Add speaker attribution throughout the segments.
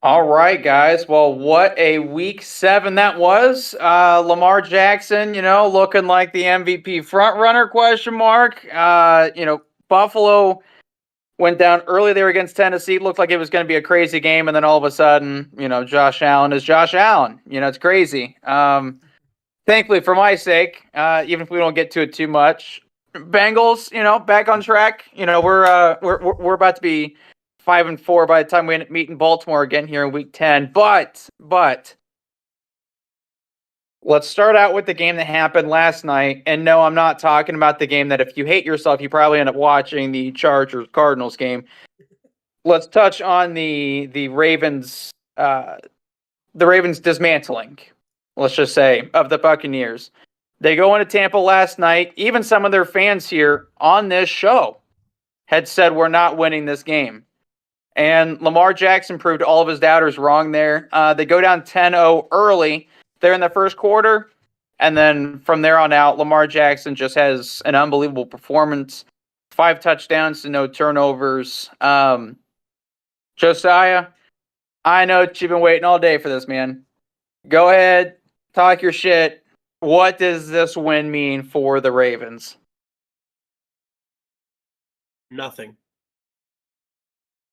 Speaker 1: All right, guys. Well, what a week 7 that was. Lamar Jackson, looking like the MVP front runner question mark. Buffalo went down early there against Tennessee. Looked like it was going to be a crazy game, and then all of a sudden, Josh Allen is Josh Allen. It's crazy. Thankfully, for my sake, even if we don't get to it too much, Bengals, back on track. We're about to be 5-4 by the time we meet in Baltimore again here in Week 10. But let's start out with the game that happened last night. And no, I'm not talking about the game that if you hate yourself, you probably end up watching the Chargers Cardinals game. Let's touch on the Ravens dismantling, let's just say, of the Buccaneers. They go into Tampa last night. Even some of their fans here on this show had said we're not winning this game. And Lamar Jackson proved all of his doubters wrong there. They go down 10-0 early there in the first quarter. And then from there on out, Lamar Jackson just has an unbelievable performance. 5 touchdowns to no turnovers. Josiah, I know you've been waiting all day for this, man. Go ahead, talk your shit. What does this win mean for the Ravens?
Speaker 2: Nothing.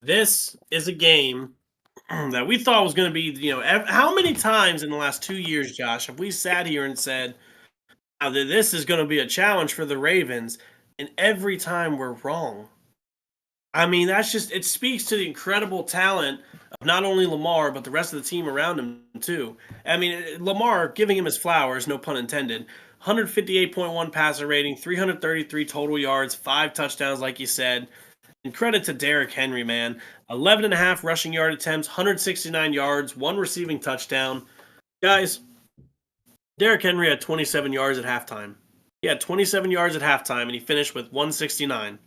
Speaker 2: This is a game that we thought was going to be, how many times in the last 2 years, Josh, have we sat here and said that this is going to be a challenge for the Ravens, and every time we're wrong? I mean, it speaks to the incredible talent of not only Lamar, but the rest of the team around him, too. I mean, Lamar, giving him his flowers, no pun intended, 158.1 passer rating, 333 total yards, 5 touchdowns, like you said. And credit to Derrick Henry, man. 11.5 rushing yard attempts, 169 yards, 1 receiving touchdown. Guys, Derrick Henry had 27 yards at halftime. He had 27 yards at halftime, and he finished with 169.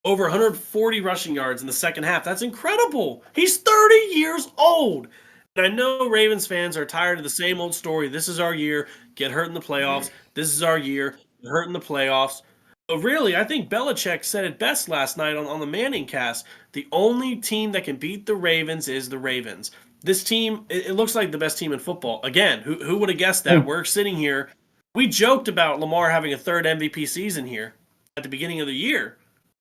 Speaker 2: Over 140 rushing yards in the second half. That's incredible. He's 30 years old. And I know Ravens fans are tired of the same old story. This is our year. Get hurt in the playoffs. This is our year. Get hurt in the playoffs. But really, I think Belichick said it best last night on the Manning cast. The only team that can beat the Ravens is the Ravens. This team, it looks like the best team in football. Again, who would have guessed that? We're sitting here. We joked about Lamar having a third MVP season here at the beginning of the year.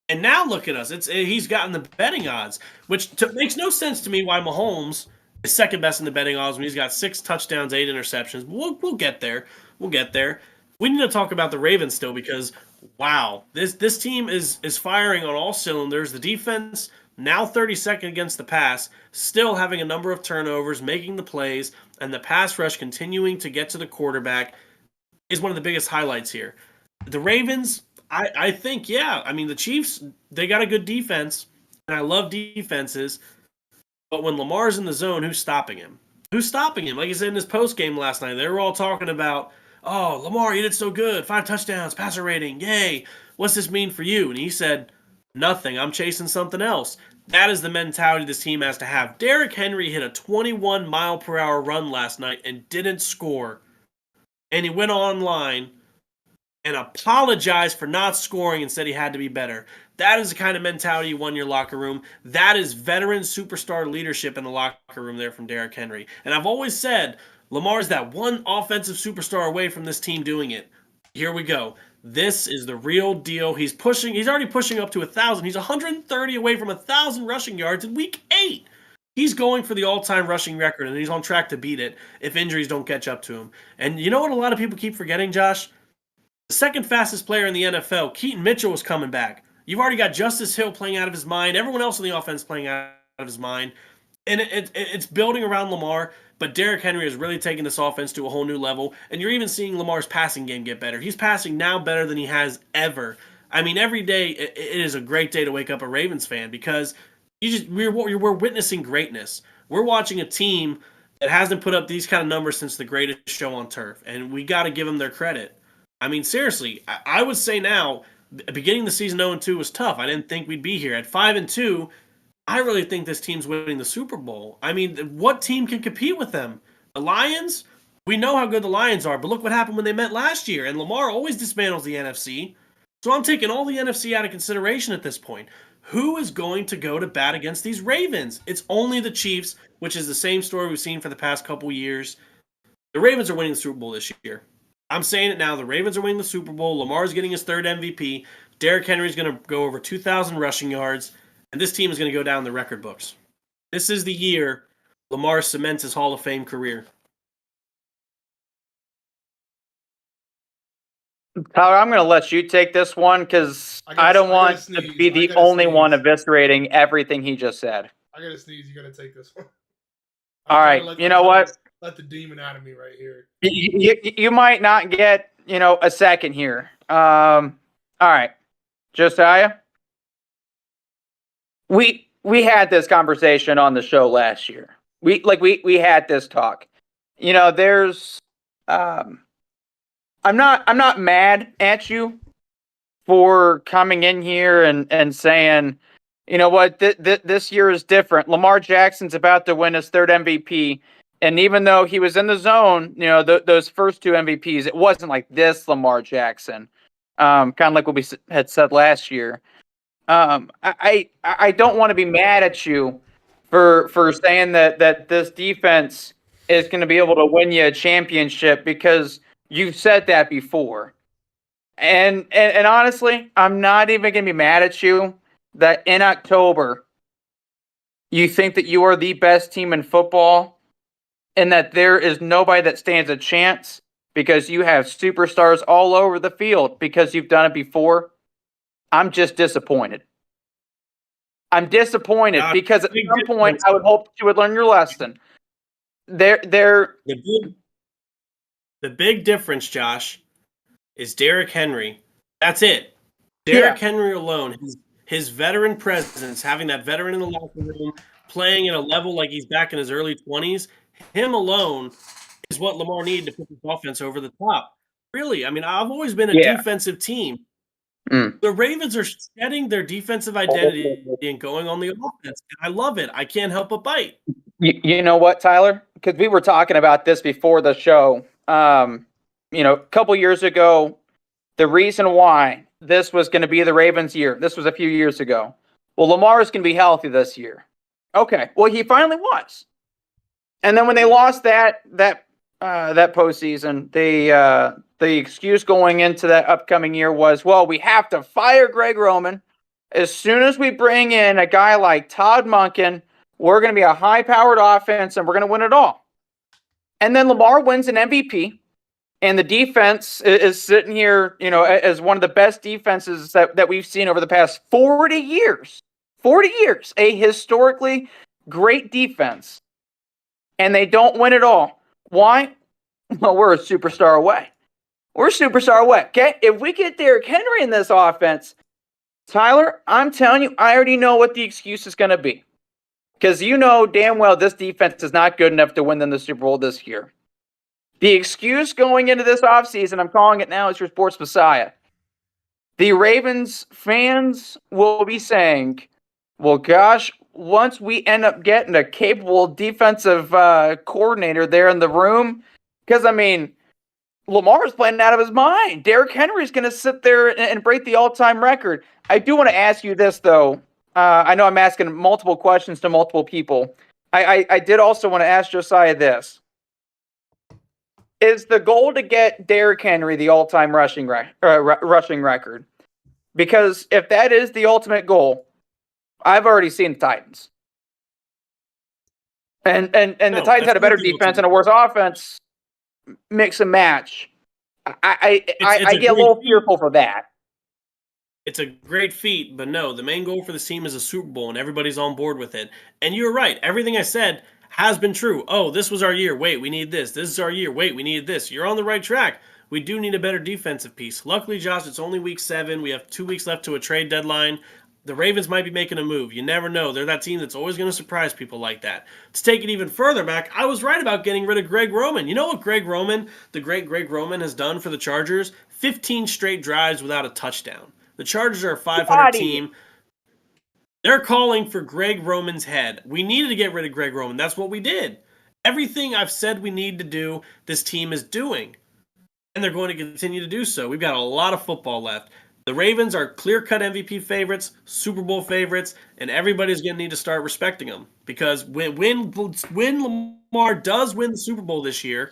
Speaker 2: And now look at us. He's gotten the betting odds, which makes no sense to me why Mahomes is second best in the betting odds when he's got 6 touchdowns, 8 interceptions. We'll get there. We'll get there. We need to talk about the Ravens still because, wow, this team is firing on all cylinders. The defense, now 32nd against the pass, still having a number of turnovers, making the plays, and the pass rush continuing to get to the quarterback is one of the biggest highlights here. The Ravens, I think, yeah. I mean, the Chiefs, they got a good defense, and I love defenses. But when Lamar's in the zone, who's stopping him? Who's stopping him? Like he said in his post game last night, they were all talking about, oh, Lamar, you did so good. 5 touchdowns, passer rating, yay. What's this mean for you? And he said, nothing. I'm chasing something else. That is the mentality this team has to have. Derrick Henry hit a 21-mile-per-hour run last night and didn't score. And he went online and apologized for not scoring and said he had to be better. That is the kind of mentality you want in your locker room. That is veteran superstar leadership in the locker room there from Derrick Henry. And I've always said, Lamar's that one offensive superstar away from this team doing it. Here we go. This is the real deal. He's already pushing up to 1,000. He's 130 away from 1,000 rushing yards in week 8. He's going for the all-time rushing record, and he's on track to beat it if injuries don't catch up to him. And you know what a lot of people keep forgetting, Josh? The second fastest player in the NFL, Keaton Mitchell, is coming back. You've already got Justice Hill playing out of his mind. Everyone else in the offense playing out of his mind. And it's building around Lamar, but Derrick Henry is really taking this offense to a whole new level. And you're even seeing Lamar's passing game get better. He's passing now better than he has ever. I mean, every day it is a great day to wake up a Ravens fan because we're witnessing greatness. We're watching a team that hasn't put up these kind of numbers since the greatest show on turf. And we got to give them their credit. I mean, seriously, I would say now, beginning the season 0-2 was tough. I didn't think we'd be here. At 5-2, I really think this team's winning the Super Bowl. I mean, what team can compete with them? The Lions? We know how good the Lions are, but look what happened when they met last year. And Lamar always dismantles the NFC. So I'm taking all the NFC out of consideration at this point. Who is going to go to bat against these Ravens? It's only the Chiefs, which is the same story we've seen for the past couple years. The Ravens are winning the Super Bowl this year. I'm saying it now. The Ravens are winning the Super Bowl. Lamar's getting his third MVP. Derrick Henry's going to go over 2,000 rushing yards. And this team is going to go down in the record books. This is the year Lamar cements his Hall of Fame career.
Speaker 1: Tyler, I'm going to let you take this one because I don't want to be the only one eviscerating everything he just said.
Speaker 3: I got to sneeze. You got to take this one.
Speaker 1: All right. You know what?
Speaker 3: Let the demon out of me right here.
Speaker 1: You might not get, a second here. All right. Josiah, we had this conversation on the show last year. We had this talk. There's I'm not mad at you for coming in here and saying, you know what, this year is different. Lamar Jackson's about to win his third MVP. And even though he was in the zone, those first two MVPs, it wasn't like this Lamar Jackson. Kind of like what we had said last year. I don't want to be mad at you for saying that this defense is going to be able to win you a championship because you've said that before. And honestly, I'm not even going to be mad at you that in October you think that you are the best team in football and that there is nobody that stands a chance because you have superstars all over the field because you've done it before. I'm just disappointed. I'm disappointed because at some point I would hope you would learn your lesson. The
Speaker 2: big difference, Josh, is Derrick Henry. That's it. Derrick Henry alone, his veteran presence, having that veteran in the locker room, playing at a level like he's back in his early 20s, him alone is what Lamar needed to put this offense over the top. Really, I mean, I've always been a defensive team. The Ravens are shedding their defensive identity and going on the offense. I love it. I can't help but bite.
Speaker 1: You know what, Tyler? Because we were talking about this before the show. A couple years ago, the reason why this was going to be the Ravens' year, this was a few years ago. Well, Lamar is going to be healthy this year. Okay. Well, he finally was. And then when they lost that postseason, the excuse going into that upcoming year was, well, we have to fire Greg Roman. As soon as we bring in a guy like Todd Monken, we're going to be a high-powered offense and we're going to win it all. And then Lamar wins an MVP, and the defense is sitting here, as one of the best defenses that we've seen over the past 40 years. 40 years, a historically great defense. And they don't win it all. Why? Well, we're a superstar away. We're a superstar away, okay? If we get Derrick Henry in this offense, Tyler, I'm telling you, I already know what the excuse is going to be. Because you know damn well this defense is not good enough to win them the Super Bowl this year. The excuse going into this offseason, I'm calling it now, is your sports messiah. The Ravens fans will be saying, well, gosh, once we end up getting a capable defensive coordinator there in the room, because, Lamar is playing out of his mind. Derrick Henry is going to sit there and break the all-time record. I do want to ask you this, though. I know I'm asking multiple questions to multiple people. I did also want to ask Josiah this. Is the goal to get Derrick Henry the all-time rushing record? Because if that is the ultimate goal, I've already seen the Titans. And the Titans had a better defense and a worse offense. Mix and match. I get a little fearful for that.
Speaker 2: It's a great feat, but no, the main goal for this team is a Super Bowl, and everybody's on board with it. And you're right. Everything I said has been true. Oh, this was our year. Wait, we need this. This is our year. Wait, we needed this. You're on the right track. We do need a better defensive piece. Luckily, Josh, it's only week 7. We have 2 weeks left to a trade deadline. The Ravens might be making a move. You never know. They're that team that's always going to surprise people like that. To take it even further back, I was right about getting rid of Greg Roman. You know what the great Greg Roman has done for the Chargers? 15 straight drives without a touchdown. The Chargers are a 500 team. They're calling for Greg Roman's head. We needed to get rid of Greg Roman. That's what we did. Everything I've said we need to do, this team is doing. And they're going to continue to do so. We've got a lot of football left. The Ravens are clear-cut MVP favorites, Super Bowl favorites, and everybody's going to need to start respecting them because when Lamar does win the Super Bowl this year,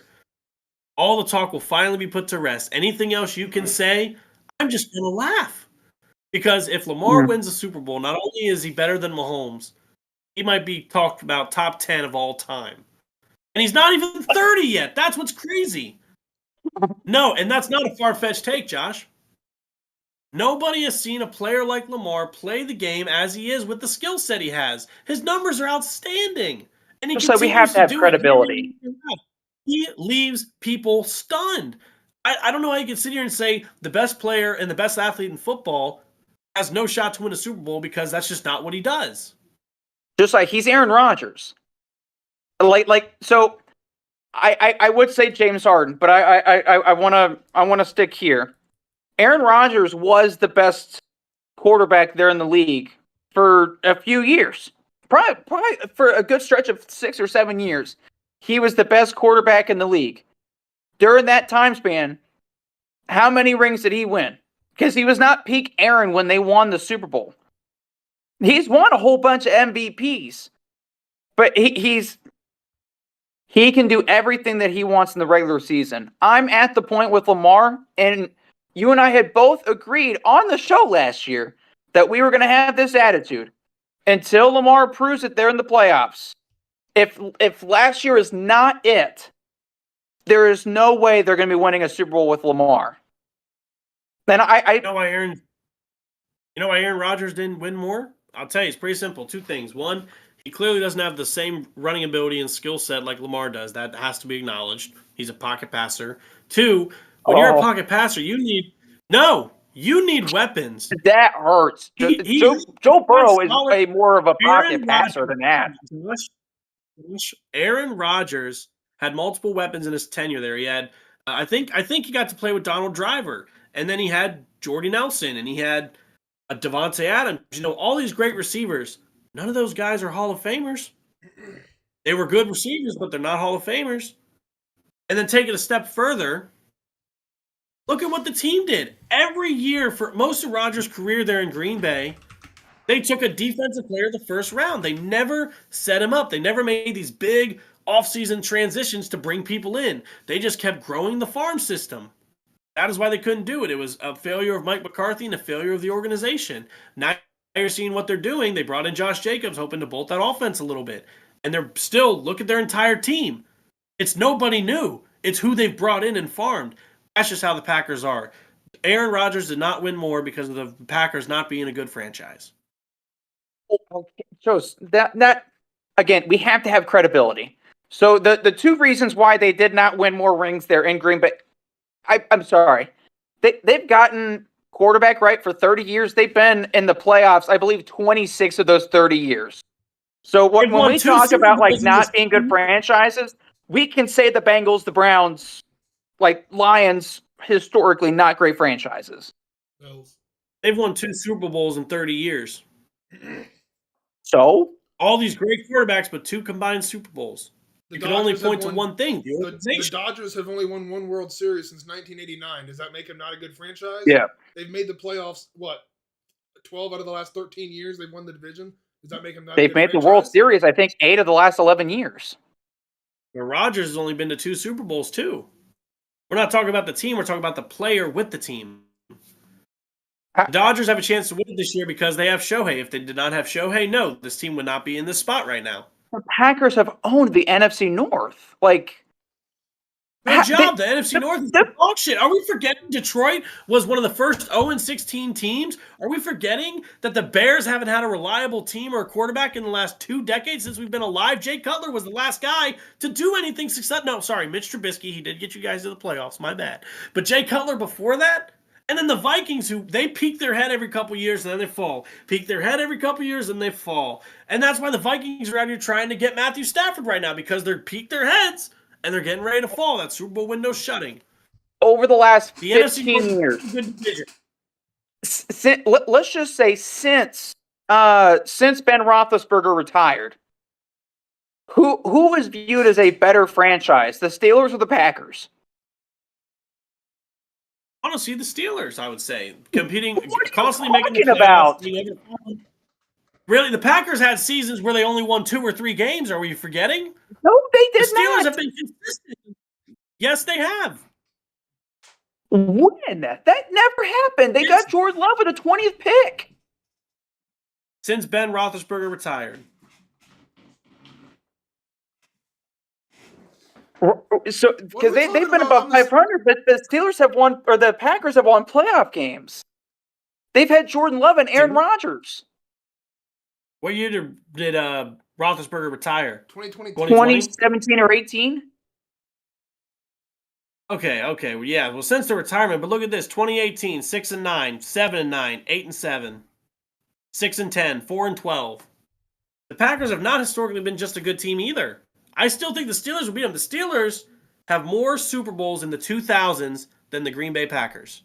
Speaker 2: all the talk will finally be put to rest. Anything else you can say, I'm just going to laugh. Because if Lamar wins the Super Bowl, not only is he better than Mahomes, he might be talked about top 10 of all time. And he's not even 30 yet. That's what's crazy. No, and that's not a far-fetched take, Josh. Nobody has seen a player like Lamar play the game as he is with the skill set he has. His numbers are outstanding. And he
Speaker 1: So we have
Speaker 2: continues
Speaker 1: to have
Speaker 2: do it.
Speaker 1: credibility.
Speaker 2: He leaves people stunned. I don't know how you can sit here and say the best player and the best athlete in football has no shot to win a Super Bowl because that's just not what he does.
Speaker 1: Just like he's Aaron Rodgers. So I would say James Harden, but I wanna stick here. Aaron Rodgers was the best quarterback there in the league for a few years. Probably for a good stretch of 6 or 7 years. He was the best quarterback in the league. During that time span, how many rings did he win? Because he was not peak Aaron when they won the Super Bowl. He's won a whole bunch of MVPs. But he can do everything that he wants in the regular season. I'm at the point with Lamar, and you and I had both agreed on the show last year that we were going to have this attitude until Lamar proves it there in the playoffs. If last year is not it, there is no way they're going to be winning a Super Bowl with Lamar. Then
Speaker 2: You know why Aaron Rodgers didn't win more? I'll tell you, it's pretty simple. Two things. One, he clearly doesn't have the same running ability and skill set like Lamar does. That has to be acknowledged. He's a pocket passer. Two, when you're a pocket passer, you need weapons.
Speaker 1: That hurts. Joe Burrow is more of a pocket passer than that.
Speaker 2: Aaron Rodgers had multiple weapons in his tenure there. He had, I think he got to play with Donald Driver, and then he had Jordy Nelson, and he had Devontae Adams. You know, all these great receivers. None of those guys are Hall of Famers. They were good receivers, but they're not Hall of Famers. And then take it a step further. Look at what the team did. Every year for most of Rodgers' career there in Green Bay, they took a defensive player the first round. They never set him up. They never made these big offseason transitions to bring people in. They just kept growing the farm system. That is why they couldn't do it. It was a failure of Mike McCarthy and a failure of the organization. Now you're seeing what they're doing. They brought in Josh Jacobs, hoping to bolt that offense a little bit. And they're still, look at their entire team. It's nobody new. It's who they've brought in and farmed. That's just how the Packers are. Aaron Rodgers did not win more because of the Packers not being a good franchise.
Speaker 1: Okay, shows that again, we have to have credibility. So the two reasons why they did not win more rings there in Green Bay, I'm sorry. They've gotten quarterback right for 30 years. They've been in the playoffs, I believe, 26 of those 30 years. So when we talk about like not being good franchises, we can say the Bengals, the Browns, like Lions, historically not great franchises.
Speaker 2: They've won 2 Super Bowls in 30 years.
Speaker 1: So?
Speaker 2: All these great quarterbacks, but 2 combined Super Bowls. You can only point to one thing.
Speaker 3: The Dodgers have only won 1 World Series since 1989. Does that make them not a good franchise?
Speaker 1: Yeah.
Speaker 3: They've made the playoffs, 12 out of the last 13 years they've won the division? Does that make them not a good franchise?
Speaker 1: They've made the World Series, I think, 8 of the last 11 years.
Speaker 2: But Rodgers has only been to 2 Super Bowls, too. We're not talking about the team. We're talking about the player with the team. The Dodgers have a chance to win this year because they have Shohei. If they did not have Shohei, no, this team would not be in this spot right now.
Speaker 1: The Packers have owned the NFC North.
Speaker 2: Good job. The NFC North is dog shit. Are we forgetting Detroit was one of the first 0-16 teams? Are we forgetting that the Bears haven't had a reliable team or a quarterback in the last 2 decades since we've been alive? Jay Cutler was the last guy to do anything successful. No, sorry, Mitch Trubisky. He did get you guys to the playoffs. My bad. But Jay Cutler before that? And then the Vikings, who they peak their head every couple years and then they fall. Peak their head every couple years and they fall. And that's why the Vikings are out here trying to get Matthew Stafford right now because they're peaked their heads and they're getting ready to fall. That Super Bowl window's shutting.
Speaker 1: Over the last
Speaker 2: the
Speaker 1: 15 years.
Speaker 2: Good division.
Speaker 1: Let's just say since Ben Roethlisberger retired, who is viewed as a better franchise, the Steelers or the Packers?
Speaker 2: I want to see the Steelers, I would say, competing,
Speaker 1: What are you
Speaker 2: constantly making the
Speaker 1: talking
Speaker 2: playoffs.
Speaker 1: about?
Speaker 2: Really, the Packers had seasons where they only won 2 or 3 games. Are we forgetting?
Speaker 1: No, they
Speaker 2: The
Speaker 1: did
Speaker 2: Steelers
Speaker 1: not.
Speaker 2: have been consistent. Yes, they have.
Speaker 1: When? That never happened. They got Jordan Love with a 20th pick.
Speaker 2: Since Ben Roethlisberger retired.
Speaker 1: So, because they've been above 500, but the Steelers have won, or the Packers have won playoff games. They've had Jordan Love and Aaron Rodgers.
Speaker 2: What year did Roethlisberger retire?
Speaker 3: 2020.
Speaker 1: 2017 or 18?
Speaker 2: Okay. Well, yeah. Well, since the retirement, but look at this: 2018, 6-9, 7-9, 8-7, 6-10, 4-12. The Packers have not historically been just a good team either. I still think the Steelers will beat them. The Steelers have more Super Bowls in the 2000s than the Green Bay Packers.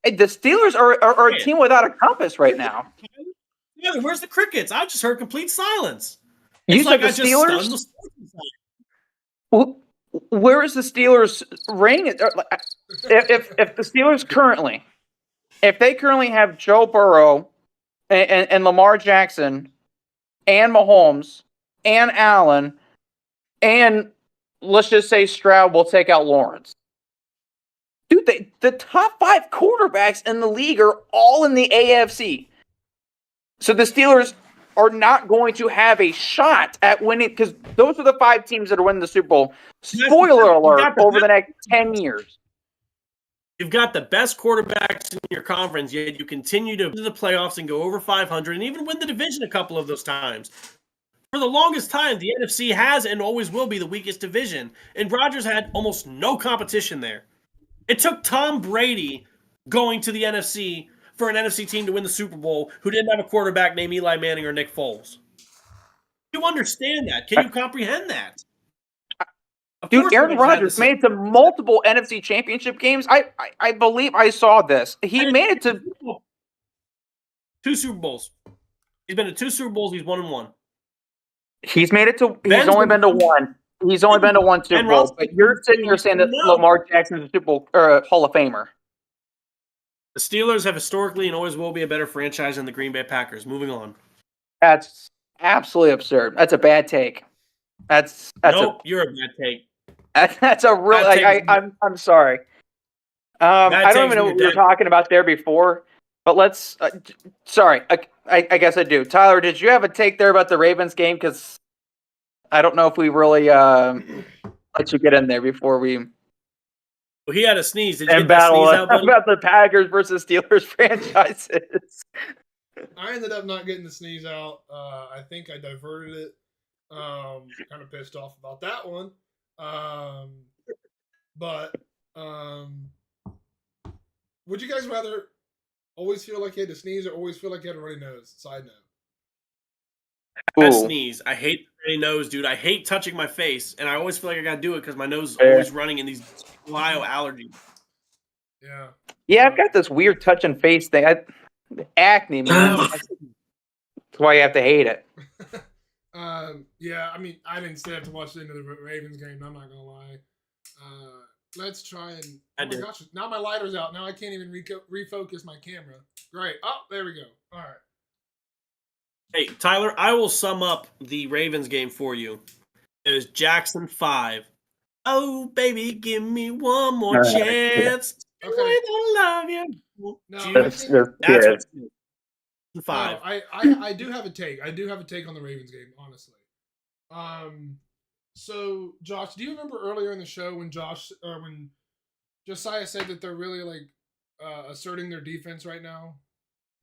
Speaker 1: Hey, the Steelers are a team without a compass right now.
Speaker 2: Yeah, where's the crickets? I just heard complete silence.
Speaker 1: You
Speaker 2: It's
Speaker 1: said
Speaker 2: like
Speaker 1: the
Speaker 2: I just stunned the
Speaker 1: Steelers?
Speaker 2: sports.
Speaker 1: Where is the Steelers' ring? If the Steelers currently, if they currently have Joe Burrow and Lamar Jackson and Mahomes and Allen and let's just say Stroud will take out Lawrence. Dude, the top 5 quarterbacks in the league are all in the AFC. So the Steelers are not going to have a shot at winning because those are the 5 teams that are winning the Super Bowl. Spoiler alert, over the next 10 years.
Speaker 2: You've got the best quarterbacks in your conference, yet you continue to the playoffs and go over 500 and even win the division a couple of those times. For the longest time, the NFC has and always will be the weakest division, and Rodgers had almost no competition there. It took Tom Brady going to the NFC for an NFC team to win the Super Bowl who didn't have a quarterback named Eli Manning or Nick Foles. You understand that? Can you comprehend that?
Speaker 1: Dude, Aaron Rodgers made it to multiple NFC championship games. I believe I saw this. He made it to
Speaker 2: 2 Super Bowls. He's been to 2 Super Bowls. He's 1-1.
Speaker 1: He's made it to. He's only been to 1. He's only been to 1 Super Bowl. But you're sitting here saying that Lamar Jackson's a Super Bowl or Hall of Famer.
Speaker 2: The Steelers have historically and always will be a better franchise than the Green Bay Packers. Moving on.
Speaker 1: That's absolutely absurd. That's a bad take.
Speaker 2: You're a bad take.
Speaker 1: That's a real. I'm sorry. I don't even know what we were talking about there before. But let's. Sorry, I guess I do. Tyler, did you have a take there about the Ravens game? Because I don't know if we really let you get in there before we.
Speaker 2: Well, he had a sneeze. Did you get
Speaker 1: battle
Speaker 2: the sneeze out, buddy?
Speaker 1: About the Packers versus Steelers franchises.
Speaker 3: I ended up not getting the sneeze out. I think I diverted it. Kind of pissed off about that one. But would you guys rather always feel like you had to sneeze or always feel like you had a runny nose? Side note.
Speaker 2: I sneeze. I hate the runny nose, dude. I hate touching my face, and I always feel like I gotta do it because my nose is always running in these Ohio allergies.
Speaker 3: Yeah.
Speaker 1: Yeah, I've got this weird touch and face thing. Acne, man. That's why you have to hate it.
Speaker 3: Yeah, I mean, I didn't stay up to watch the end of the Ravens game. I'm not gonna lie. Let's try and. Oh my gosh! Now my lighter's out. Now I can't even refocus my camera. Great. Oh, there we go. All right.
Speaker 2: Hey, Tyler, I will sum up the Ravens game for you. It was Jackson 5. Oh, baby, give me one more chance.
Speaker 3: Okay.
Speaker 2: I love you.
Speaker 3: No,
Speaker 2: That's what 5.
Speaker 3: No, I do have a take. I do have a take on the Ravens game, honestly. So Josh, do you remember earlier in the show when when Josiah said that they're really like asserting their defense right now?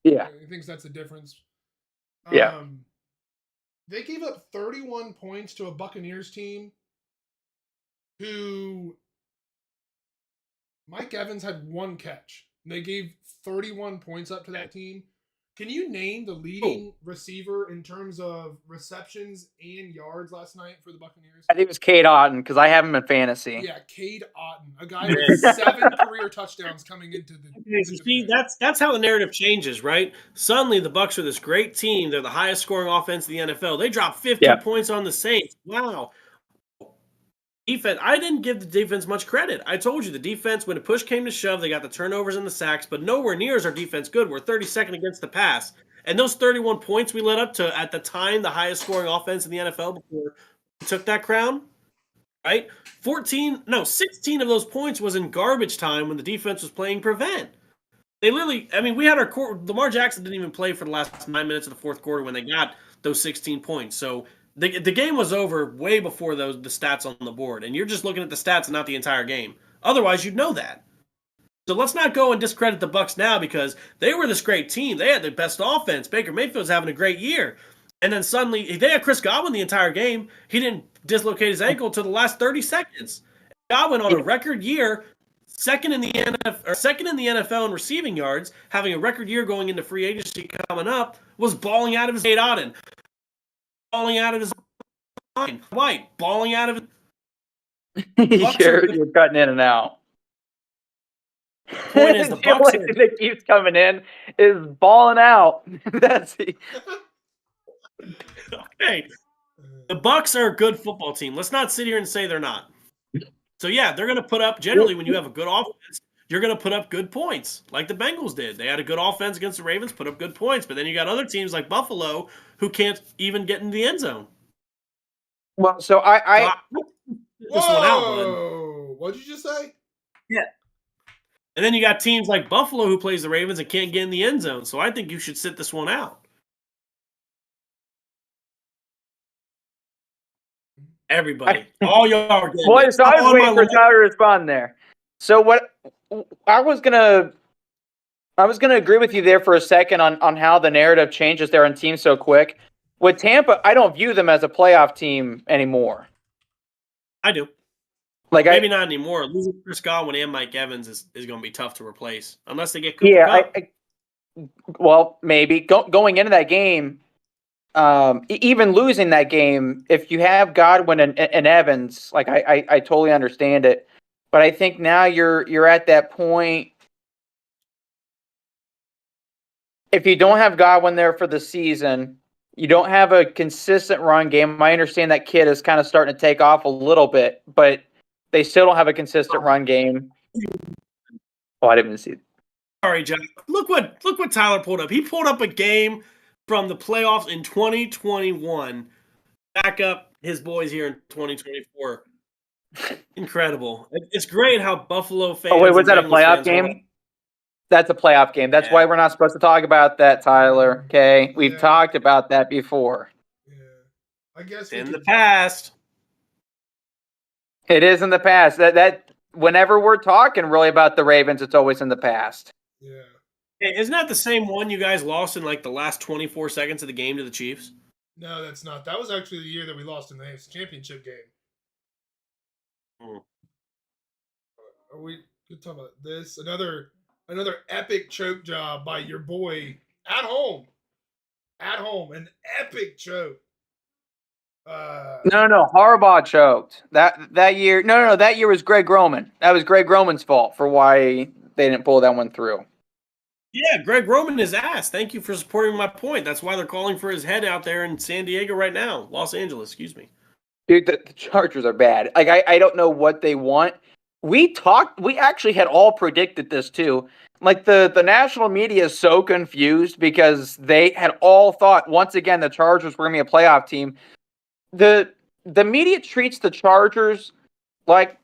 Speaker 1: Yeah.
Speaker 3: He thinks that's the difference.
Speaker 1: Yeah.
Speaker 3: They gave up 31 points to a Buccaneers team who Mike Evans had 1 catch. They gave 31 points up to that team. Can you name the leading receiver in terms of receptions and yards last night for the Buccaneers?
Speaker 1: I think it was Cade Otton because I have him in fantasy.
Speaker 3: Yeah, Cade Otton, a guy with 7 career touchdowns coming into the.
Speaker 2: See, that's how the narrative changes, right? Suddenly, the Bucs are this great team. They're the highest scoring offense in the NFL. They dropped 50 points on the Saints. Wow. Defense. I didn't give the defense much credit. I told you the defense, when the push came to shove, they got the turnovers and the sacks, but nowhere near is our defense good. We're 32nd against the pass. And those 31 points we led up to, at the time, the highest scoring offense in the NFL before we took that crown, right? 16 of those points was in garbage time when the defense was playing prevent. They literally, I mean, we had Lamar Jackson didn't even play for the last 9 minutes of the fourth quarter when they got those 16 points. So the game was over way before the stats on the board. And you're just looking at the stats and not the entire game. Otherwise, you'd know that. So let's not go and discredit the Bucs now because they were this great team. They had the best offense. Baker Mayfield's having a great year. And then suddenly, they had Chris Godwin the entire game. He didn't dislocate his ankle to the last 30 seconds. Godwin on a record year, second in the NFL in receiving yards, having a record year going into free agency coming up, was balling out of his Auden. Balling out of his mind. White. Balling out of his...
Speaker 1: You're cutting in and out.
Speaker 2: Point is, the
Speaker 1: only thing that keeps coming in is balling out. That's it.
Speaker 2: Okay. The Bucs are a good football team. Let's not sit here and say they're not. So yeah, they're going to put up, generally when you have a good offense, you're going to put up good points, like the Bengals did. They had a good offense against the Ravens, put up good points, but then you got other teams like Buffalo who can't even get in the end zone.
Speaker 1: Well, so I
Speaker 2: this one out,
Speaker 3: bud. What'd you just say?
Speaker 2: Yeah. And then you got teams like Buffalo who plays the Ravens and can't get in the end zone. So I think you should sit this one out. Everybody. All y'all are getting
Speaker 1: Boy, so I was waiting for Tyler to respond there. So what I was gonna agree with you there for a second on how the narrative changes there on teams so quick. With Tampa, I don't view them as a playoff team anymore.
Speaker 2: I do.
Speaker 1: Like
Speaker 2: maybe not anymore. Losing Chris Godwin and Mike Evans is going to be tough to replace unless they get Cooper Kupp.
Speaker 1: Well, maybe going into that game, even losing that game, if you have Godwin and Evans, like I totally understand it, but I think now you're at that point. If you don't have Godwin there for the season, you don't have a consistent run game. I understand that kid is kind of starting to take off a little bit, but they still don't have a consistent run game. Oh, I didn't even see it.
Speaker 2: Sorry, John. Look what Tyler pulled up. He pulled up a game from the playoffs in 2021. Back up his boys here in 2024. Incredible. It's great how Buffalo fans.
Speaker 1: Oh, wait, was that a playoff game? That's a playoff game. That's why we're not supposed to talk about that, Tyler. Okay? We've talked about that before.
Speaker 3: Yeah. I guess
Speaker 2: in the past.
Speaker 1: It is in the past. That whenever we're talking really about the Ravens, it's always in the past.
Speaker 3: Yeah.
Speaker 2: Hey, isn't that the same one you guys lost in like the last 24 seconds of the game to the Chiefs?
Speaker 3: No, that's not. That was actually the year that we lost in the AFC Championship game. Are we talking about this? Another epic choke job by your boy at home. At home, an epic choke.
Speaker 1: No. Harbaugh choked that year. No. That year was Greg Roman. That was Greg Roman's fault for why they didn't pull that one through.
Speaker 2: Yeah, Greg Roman is ass. Thank you for supporting my point. That's why they're calling for his head out there in San Diego right now. Los Angeles, excuse me.
Speaker 1: Dude, the Chargers are bad. Like I don't know what they want. We actually had all predicted this too. Like the national media is so confused because they had all thought once again the Chargers were going to be a playoff team. The media treats the Chargers like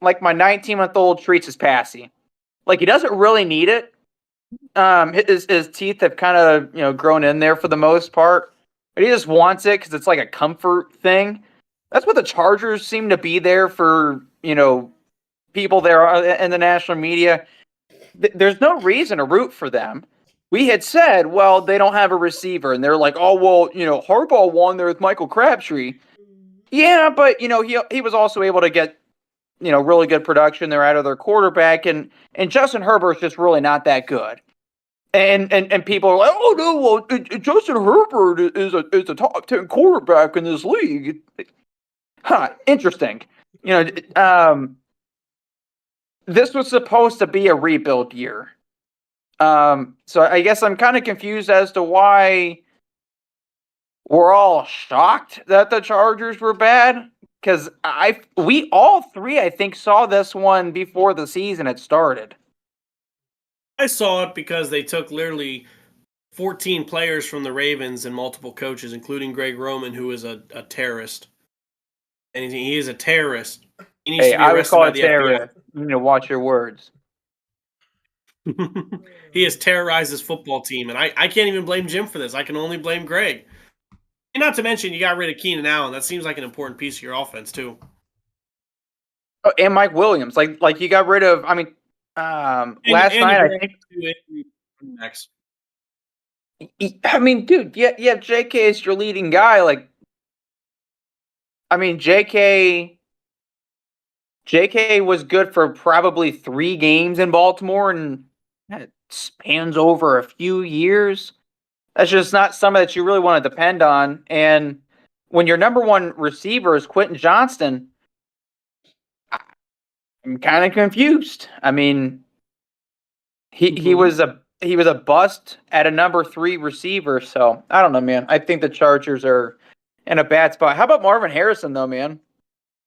Speaker 1: my 19-month-old treats his passy. Like he doesn't really need it. His teeth have kind of grown in there for the most part, but he just wants it because it's like a comfort thing. That's what the Chargers seem to be there for. People there in the national media. There's no reason to root for them. We had said, well, they don't have a receiver, and they're like, oh well, Harbaugh won there with Michael Crabtree. Yeah, but he was also able to get really good production there out of their quarterback, and Justin Herbert's just really not that good. And people are like, oh no, well Justin Herbert is a top 10 quarterback in this league. Interesting. This was supposed to be a rebuild year. So I guess I'm kind of confused as to why we're all shocked that the Chargers were bad. because we all three, I think, saw this one before the season had started.
Speaker 2: I saw it because they took literally 14 players from the Ravens and multiple coaches, including Greg Roman, who is a terrorist. And he is a terrorist. He needs
Speaker 1: Hey,
Speaker 2: to be
Speaker 1: I would
Speaker 2: arrested
Speaker 1: call
Speaker 2: by
Speaker 1: it
Speaker 2: the
Speaker 1: terrorist. You need to watch your words.
Speaker 2: FBI. He has terrorized his football team, and I can't even blame Jim for this. I can only blame Greg. And not to mention, you got rid of Keenan Allen. That seems like an important piece of your offense, too.
Speaker 1: Oh, and Mike Williams, like you got rid of. I mean, last night I think.
Speaker 2: Next.
Speaker 1: I mean, dude, yeah, J.K. is your leading guy. Like, I mean, J.K. was good for probably 3 games in Baltimore, and that spans over a few years. That's just not something that you really want to depend on. And when your number one receiver is Quentin Johnston, I'm kind of confused. I mean, he was a bust at a number 3 receiver. So I don't know, man. I think the Chargers are in a bad spot. How about Marvin Harrison, though, man?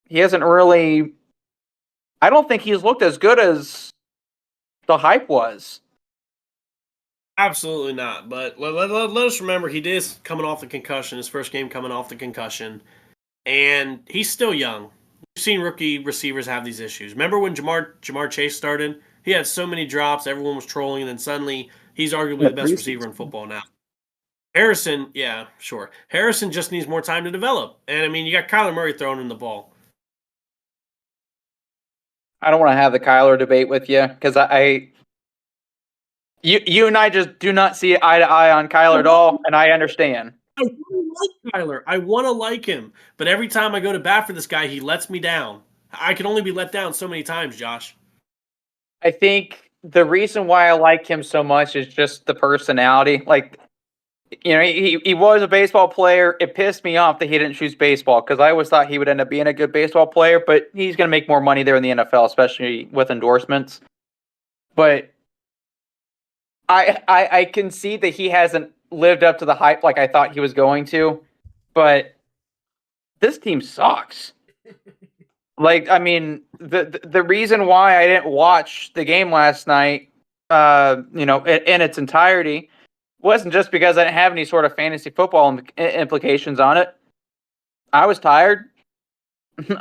Speaker 1: He hasn't really. I don't think he's looked as good as the hype was.
Speaker 2: Absolutely not. But let us remember, he is coming off the concussion, his first game coming off the concussion. And he's still young. We've seen rookie receivers have these issues. Remember when Jamar Chase started? He had so many drops, everyone was trolling, and then suddenly he's arguably the best receiver in football now. Harrison, yeah, sure. Harrison just needs more time to develop. And, I mean, you got Kyler Murray throwing in the ball.
Speaker 1: I don't want to have the Kyler debate with you because you and I just do not see eye to eye on Kyler at all, and I understand.
Speaker 2: I really like Kyler. I want to like him. But every time I go to bat for this guy, he lets me down. I can only be let down so many times, Josh.
Speaker 1: I think the reason why I like him so much is just the personality. Like, you know, he was a baseball player. It pissed me off that he didn't choose baseball because I always thought he would end up being a good baseball player, but he's going to make more money there in the NFL, especially with endorsements. But I can see that he hasn't lived up to the hype like I thought he was going to, but this team sucks. Like, I mean, the reason why I didn't watch the game last night, in its entirety, wasn't just because I didn't have any sort of fantasy football implications on it. I was tired.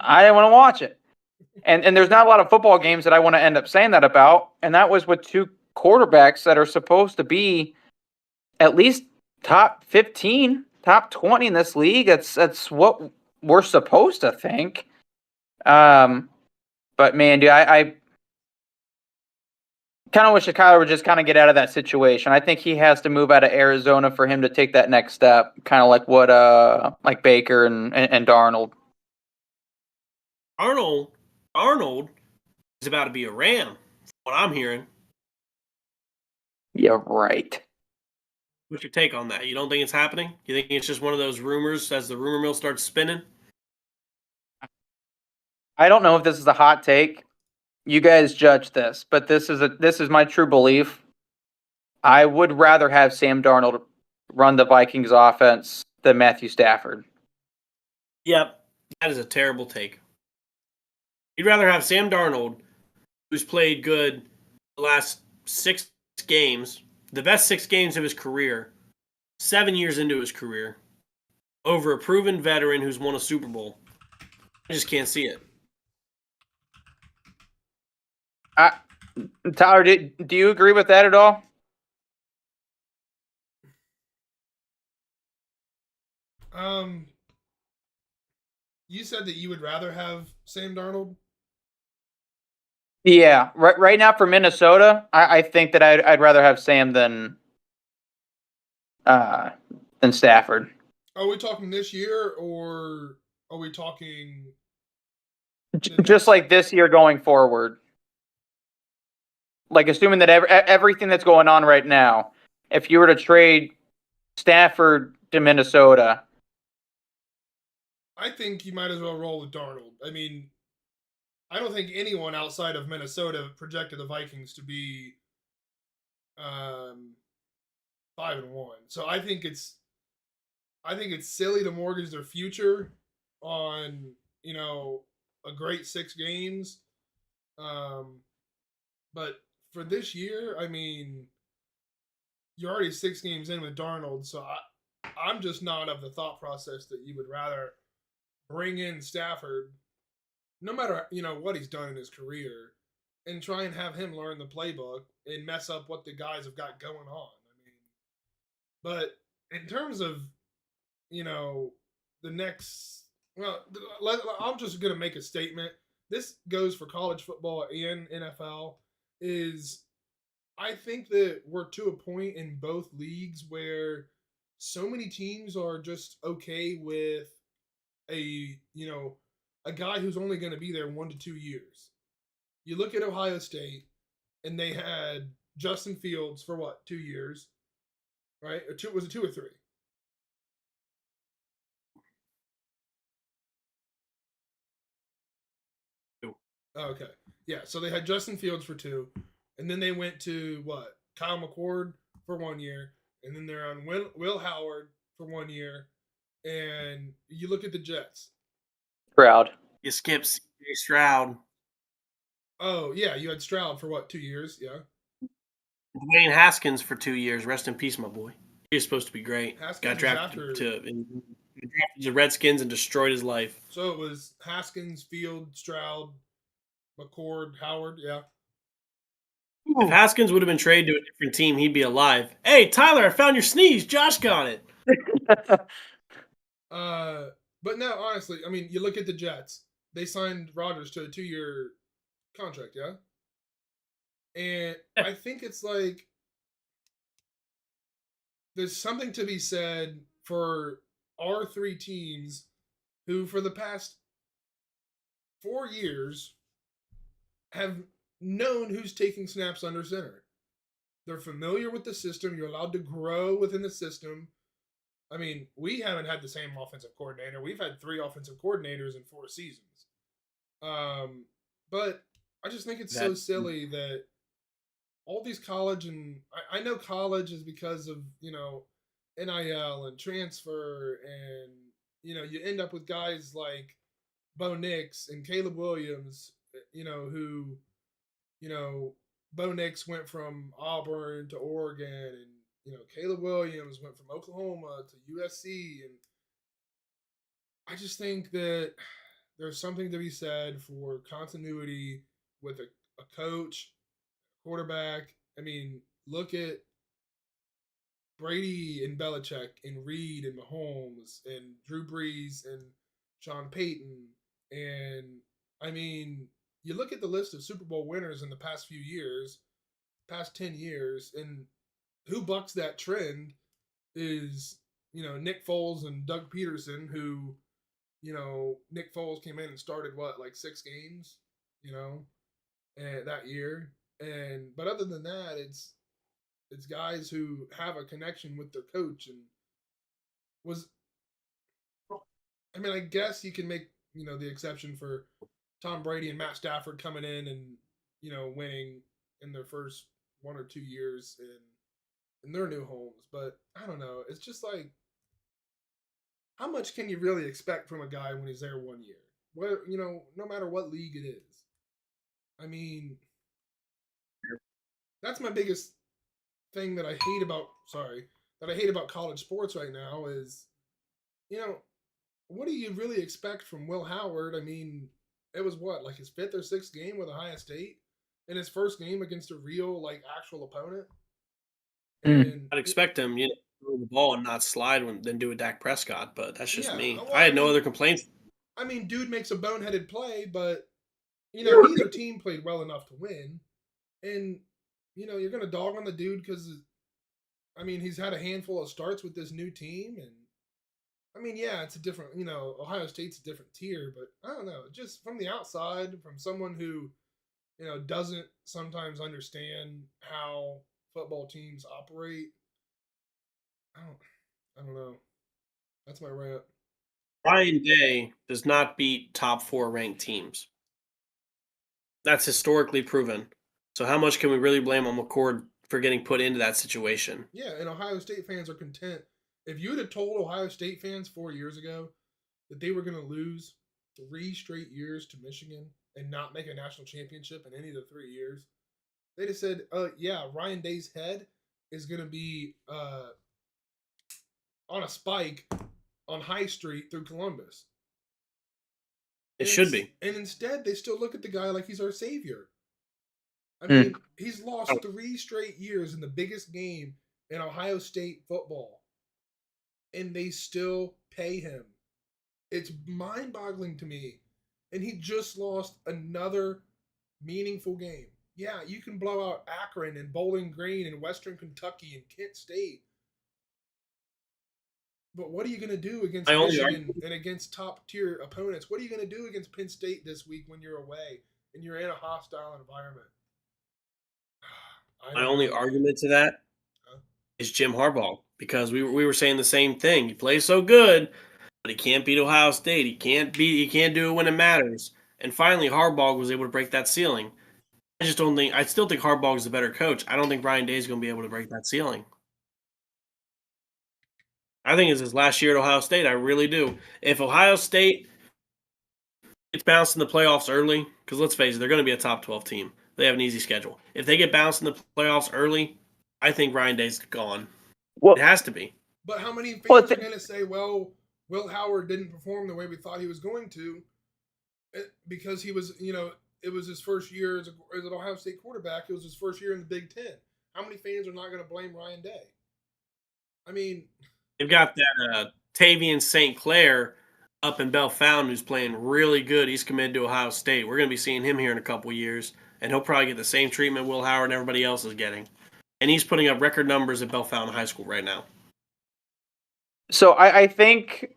Speaker 1: I didn't want to watch it. And there's not a lot of football games that I want to end up saying that about. And that was with 2 quarterbacks that are supposed to be at least top 15, top 20 in this league. That's what we're supposed to think. But man, dude, I kind of wish that Kyler would just kind of get out of that situation. I think he has to move out of Arizona for him to take that next step, kind of like what like Baker and Darnold.
Speaker 2: Arnold is about to be a Ram, what I'm hearing.
Speaker 1: Yeah, right.
Speaker 2: What's your take on that? You don't think it's happening? You think it's just one of those rumors as the rumor mill starts spinning?
Speaker 1: I don't know if this is a hot take. You guys judge this, but this is my true belief. I would rather have Sam Darnold run the Vikings offense than Matthew Stafford.
Speaker 2: Yep, that is a terrible take. You'd rather have Sam Darnold, who's played good the last 6 games, the best 6 games of his career, 7 years into his career, over a proven veteran who's won a Super Bowl. I just can't see it.
Speaker 1: Tyler, do you agree with that at all?
Speaker 3: You said that you would rather have Sam Darnold.
Speaker 1: Yeah, right now for Minnesota, I think that I'd rather have Sam than Stafford.
Speaker 3: Are we talking this year, or are we talking
Speaker 1: Just like this year going forward? Like assuming that everything that's going on right now, if you were to trade Stafford to Minnesota,
Speaker 3: I think you might as well roll with Darnold. I mean, I don't think anyone outside of Minnesota projected the Vikings to be 5-1. So I think it's silly to mortgage their future on a great 6 games. But for this year, I mean, you're already 6 games in with Darnold, so I'm just not of the thought process that you would rather bring in Stafford, no matter what he's done in his career, and try and have him learn the playbook and mess up what the guys have got going on. I mean, but in terms of the next, well, I'm just gonna make a statement. This goes for college football and NFL. Is I think that we're to a point in both leagues where so many teams are just okay with a a guy who's only going to be there 1 to 2 years. You look at Ohio State, and they had Justin Fields for what, 2 years, right? Or two, was it 2 or 3? Okay, yeah. So they had Justin Fields for 2, and then they went to what, Kyle McCord for 1 year, and then they're on Will Howard for 1 year, and you look at the Jets.
Speaker 1: Proud.
Speaker 2: You skip CJ Stroud.
Speaker 3: Oh yeah, you had Stroud for what, 2 years? Yeah.
Speaker 2: Dwayne Haskins for 2 years. Rest in peace, my boy. He was supposed to be great.
Speaker 3: Haskins
Speaker 2: Got
Speaker 3: was
Speaker 2: drafted
Speaker 3: after-
Speaker 2: to the Redskins and destroyed his life.
Speaker 3: So it was Haskins, Field, Stroud, McCord, Howard. Yeah.
Speaker 2: If Haskins would have been traded to a different team, he'd be alive. Hey, Tyler, I found your sneeze. Josh got it.
Speaker 3: But no, honestly, I mean, you look at the Jets. They signed Rodgers to a 2-year contract, yeah? And I think it's like there's something to be said for our 3 teams who, for the past 4 years, have known who's taking snaps under center. They're familiar with the system. You're allowed to grow within the system. I mean, we haven't had the same offensive coordinator. We've had 3 offensive coordinators in 4 seasons. But I just think it's so silly that all these college, and I know college is because of, NIL and transfer, and, you end up with guys like Bo Nix and Caleb Williams, who, Bo Nix went from Auburn to Oregon, and, Caleb Williams went from Oklahoma to USC. And I just think that there's something to be said for continuity with a coach, quarterback. I mean, look at Brady and Belichick and Reed and Mahomes and Drew Brees and Sean Payton. And I mean, you look at the list of Super Bowl winners in the past few years, past 10 years, and who bucks that trend is, Nick Foles and Doug Peterson, who, Nick Foles came in and started what, like 6 games, and that year. But other than that, it's guys who have a connection with their coach, and I mean, I guess you can make, the exception for Tom Brady and Matt Stafford coming in and, winning in their first 1 or 2 years in their new homes. But I don't know. It's just like, how much can you really expect from a guy when he's there 1 year? Well, no matter what league it is. I mean, that's my biggest thing that I hate about college sports right now is, what do you really expect from Will Howard? I mean, it was what, like his 5th or 6th game with Ohio State, in his first game against a real, like, actual opponent. And
Speaker 2: I'd expect him, throw the ball and not slide then do a Dak Prescott, but that's just me.
Speaker 3: well,
Speaker 2: I had no other complaints.
Speaker 3: I mean, dude makes a boneheaded play, but neither team played well enough to win. And you're gonna dog on the dude because, I mean, he's had a handful of starts with this new team, and I mean, yeah, it's a different, Ohio State's a different tier, but I don't know, just from the outside, from someone who, doesn't sometimes understand how football teams operate. I don't know. That's my rant.
Speaker 2: Ryan Day does not beat top 4 ranked teams. That's historically proven. So how much can we really blame on McCord for getting put into that situation?
Speaker 3: Yeah, and Ohio State fans are content. If you would have told Ohio State fans 4 years ago that they were going to lose 3 straight years to Michigan and not make a national championship in any of the 3 years. They just said, yeah, Ryan Day's head is going to be on a spike on High Street through Columbus.
Speaker 2: It should be.
Speaker 3: And instead, they still look at the guy like he's our savior. I mean, he's lost 3 straight years in the biggest game in Ohio State football, and they still pay him. It's mind-boggling to me. And he just lost another meaningful game. Yeah, you can blow out Akron and Bowling Green and Western Kentucky and Kent State. But what are you going to do against Michigan and against top-tier opponents? What are you going to do against Penn State this week when you're away and you're in a hostile environment?
Speaker 2: My only argument to that is Jim Harbaugh, because we were saying the same thing. He plays so good, but he can't beat Ohio State. He can't do it when it matters. And finally, Harbaugh was able to break that ceiling. I still think Harbaugh is the better coach. I don't think Ryan Day is going to be able to break that ceiling. I think it's his last year at Ohio State. I really do. If Ohio State gets bounced in the playoffs early, because let's face it, they're going to be a top 12 team. They have an easy schedule. If they get bounced in the playoffs early, I think Ryan Day's gone. Well, it has to be.
Speaker 3: But how many fans are going to say, well, Will Howard didn't perform the way we thought he was going to because he was, it was his first year as an Ohio State quarterback. It was his first year in the Big Ten. How many fans are not going to blame Ryan Day? I mean,
Speaker 2: they've got that Tavian St. Clair up in Bellefontaine who's playing really good. He's committed to Ohio State. We're going to be seeing him here in a couple years, and he'll probably get the same treatment Will Howard and everybody else is getting. And he's putting up record numbers at Bellefontaine High School right now.
Speaker 1: So I think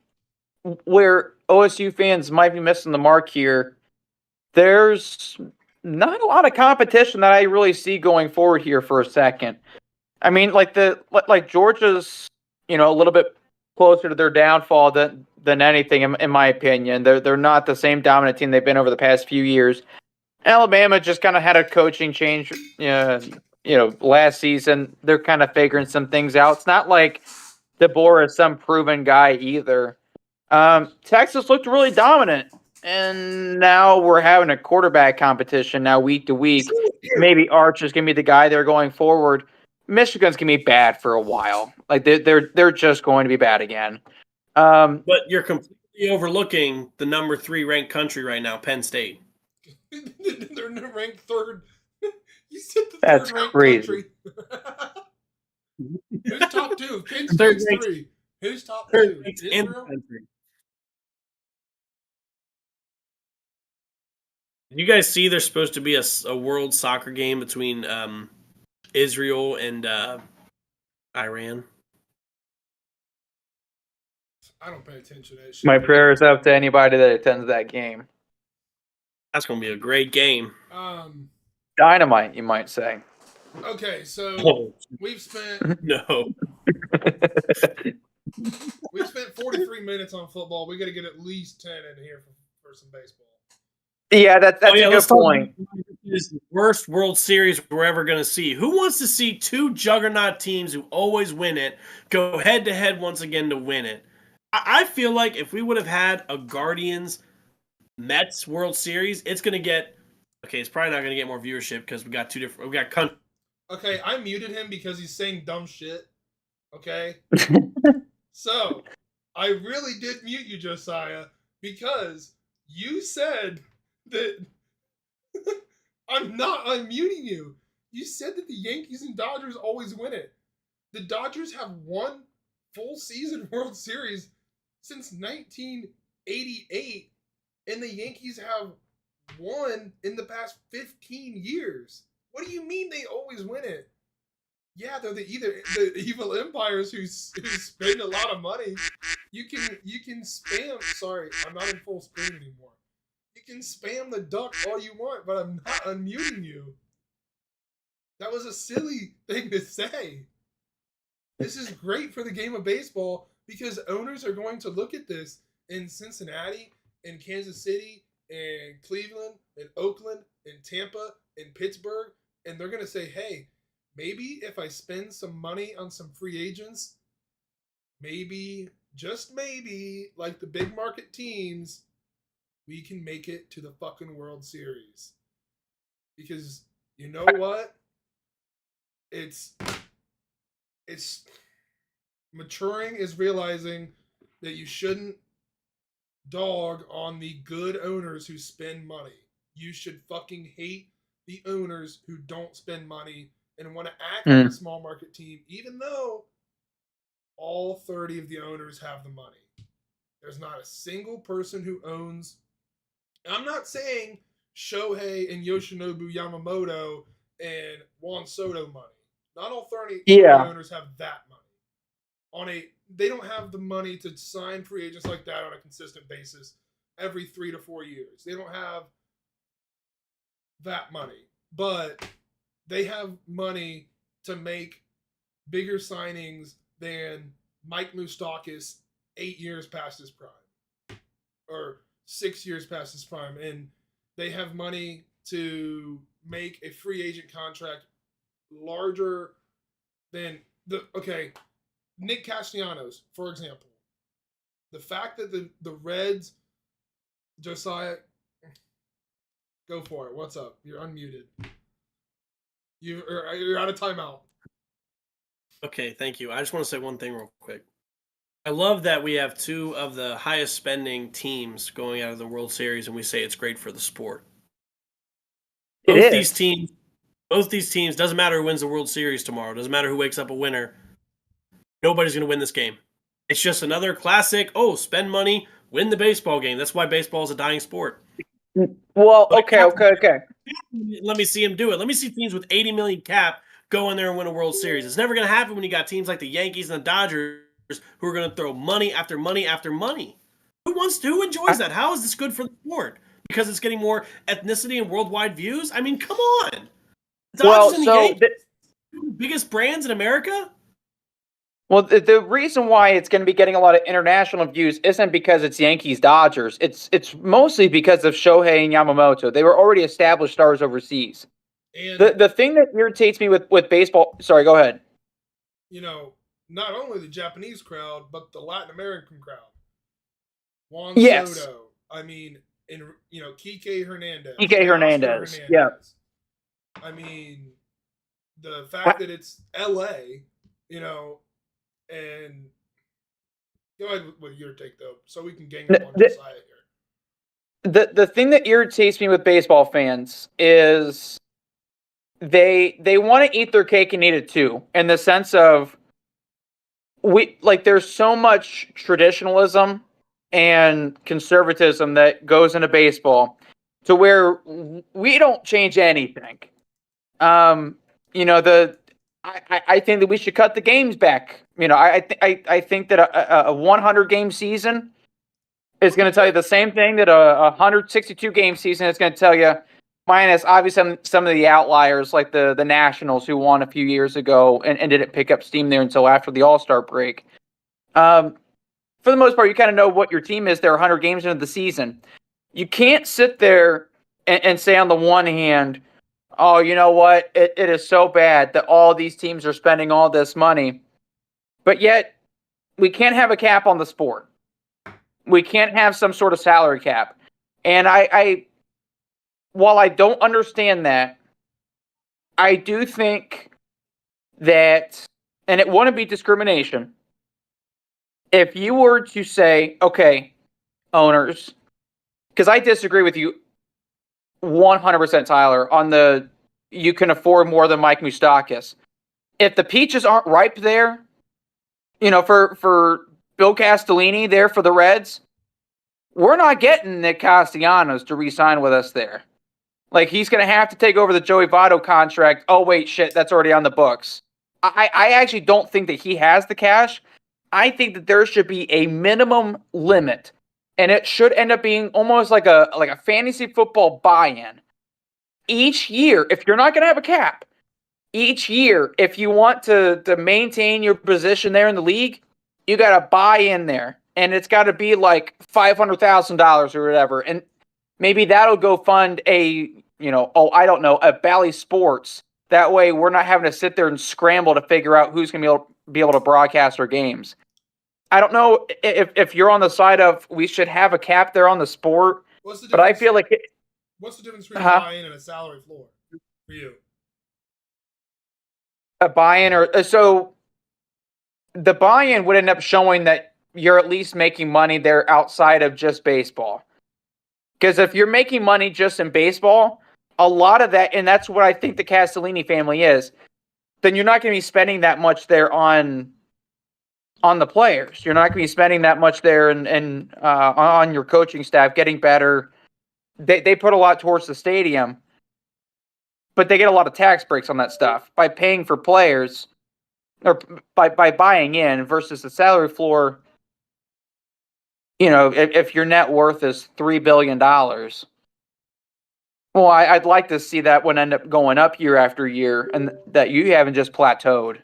Speaker 1: where OSU fans might be missing the mark here, there's not a lot of competition that I really see going forward here for a second. I mean, like Georgia's, a little bit closer to their downfall than anything, in my opinion. They're not the same dominant team they've been over the past few years. Alabama just kind of had a coaching change, last season. They're kind of figuring some things out. It's not like DeBoer is some proven guy either. Texas looked really dominant, and now we're having a quarterback competition now week to week. Maybe Arch is going to be the guy there going forward. Michigan's going to be bad for a while. Like they're just going to be bad again.
Speaker 2: But you're completely overlooking the number 3 ranked country right now, Penn State.
Speaker 3: They're ranked 3rd. You said the
Speaker 1: That's
Speaker 3: 3rd ranked
Speaker 1: crazy.
Speaker 3: country. Who's top 2? Penn State's 3. Who's top 2? Israel?
Speaker 2: You guys see there's supposed to be a world soccer game between Israel and Iran?
Speaker 3: I don't pay attention to that shit.
Speaker 1: My prayers up to anybody that attends that game.
Speaker 2: That's going to be a great game.
Speaker 1: Dynamite, you might say.
Speaker 3: Okay, so we've spent
Speaker 2: No.
Speaker 3: we've spent 43 minutes on football. We got to get at least 10 in here for some baseball.
Speaker 1: Yeah, that's a good point.
Speaker 2: This is the worst World Series we're ever going to see. Who wants to see 2 juggernaut teams who always win it go head-to-head once again to win it? I feel like if we would have had a Guardians-Mets World Series, it's going to get – okay, it's probably not going to get more viewership because we got country.
Speaker 3: Okay, I muted him because he's saying dumb shit. Okay? So, I really did mute you, Josiah, because you said that I'm not unmuting you. You said that the Yankees and Dodgers always win it. The Dodgers have won full season World Series since 1988, and the Yankees have won in the past 15 years. What do you mean they always win it? Yeah, they're the evil empires who spend a lot of money. You can spam. Sorry, I'm not in full screen anymore. You can spam the duck all you want, but I'm not unmuting you. That was a silly thing to say. This is great for the game of baseball because owners are going to look at this in Cincinnati, in Kansas City, in Cleveland, in Oakland, in Tampa, in Pittsburgh, and they're going to say, hey, maybe if I spend some money on some free agents, maybe, just maybe, like the big market teams, we can make it to the fucking World Series. Because you know what? It's maturing is realizing that you shouldn't dog on the good owners who spend money. You should fucking hate the owners who don't spend money and want to act like a small market team, even though all 30 of the owners have the money. There's not a single person who owns. I'm not saying Shohei and Yoshinobu Yamamoto and Juan Soto money. Not all 30 owners have that money. They don't have the money to sign free agents like that on a consistent basis every 3 to 4 years. They don't have that money, but they have money to make bigger signings than Mike Moustakas 8 years past his prime or 6 years past his prime. And they have money to make a free agent contract larger than Nick Castellanos, for example. The fact that the Reds, Josiah, go for it. What's up? You're unmuted. You're out of timeout.
Speaker 2: Okay, thank you. I just want to say one thing real quick. I love that we have two of the highest spending teams going out of the World Series, and we say it's great for the sport. Both these teams, doesn't matter who wins the World Series tomorrow, doesn't matter who wakes up a winner, nobody's going to win this game. It's just another classic, spend money, win the baseball game. That's why baseball is a dying sport.
Speaker 1: Well, okay.
Speaker 2: Let me see him do it. Let me see teams with 80 million cap go in there and win a World Series. It's never going to happen when you got teams like the Yankees and the Dodgers who are going to throw money after money after money. Who enjoys that? How is this good for the sport? Because it's getting more ethnicity and worldwide views? I mean, come on. Dodgers and the Yankees, biggest brands in America?
Speaker 1: Well, the reason why it's going to be getting a lot of international views isn't because it's Yankees Dodgers. It's mostly because of Shohei and Yamamoto. They were already established stars overseas. And the thing that irritates me with baseball. Sorry, go ahead.
Speaker 3: Not only the Japanese crowd, but the Latin American crowd. Juan Soto. I mean, Kike Hernandez.
Speaker 1: Hernandez. Yeah.
Speaker 3: I mean, the fact that it's LA, and go ahead with your take though, so we can gang up on Josiah here.
Speaker 1: The thing that irritates me with baseball fans is they want to eat their cake and eat it too, in the sense of there's so much traditionalism and conservatism that goes into baseball to where we don't change anything. I think that we should cut the games back. I think that a 100 game season is going to tell you the same thing that a 162 game season is going to tell you, minus obviously some of the outliers like the Nationals who won a few years ago and didn't pick up steam there until after the All-Star break. For the most part, you kind of know what your team is there 100 games into the season. You can't sit there and say on the one hand, oh, you know what? It is so bad that all these teams are spending all this money. But yet, we can't have a cap on the sport. We can't have some sort of salary cap. And while I don't understand that, I do think that, and it wouldn't be discrimination, if you were to say, okay, owners, because I disagree with you 100%, Tyler, on you can afford more than Mike Moustakas. If the peaches aren't ripe there, for Bill Castellini there for the Reds, we're not getting Nick Castellanos to re-sign with us there. He's going to have to take over the Joey Votto contract. Oh, wait, shit, that's already on the books. I actually don't think that he has the cash. I think that there should be a minimum limit, and it should end up being almost like a fantasy football buy-in. Each year, if you're not going to have a cap, each year, if you want to maintain your position there in the league, you got to buy in there. And it's got to be like $500,000 or whatever. And maybe that'll go fund a Bally Sports. That way we're not having to sit there and scramble to figure out who's going to be able to broadcast our games. I don't know if you're on the side of we should have a cap there on the sport
Speaker 3: What's the difference?
Speaker 1: But I feel like
Speaker 3: what's the difference between a buy-in and a salary floor for you?
Speaker 1: A buy-in or so the buy-in would end up showing that you're at least making money there outside of just baseball. Because if you're making money just in baseball, a lot of that, and that's what I think the Castellini family is, then you're not going to be spending that much there on the players. You're not going to be spending that much there and on your coaching staff getting better. They put a lot towards the stadium, but they get a lot of tax breaks on that stuff by paying for players or by buying in versus the salary floor. You know, if your net worth is $3 billion, well, I'd like to see that one end up going up year after year and that you haven't just plateaued.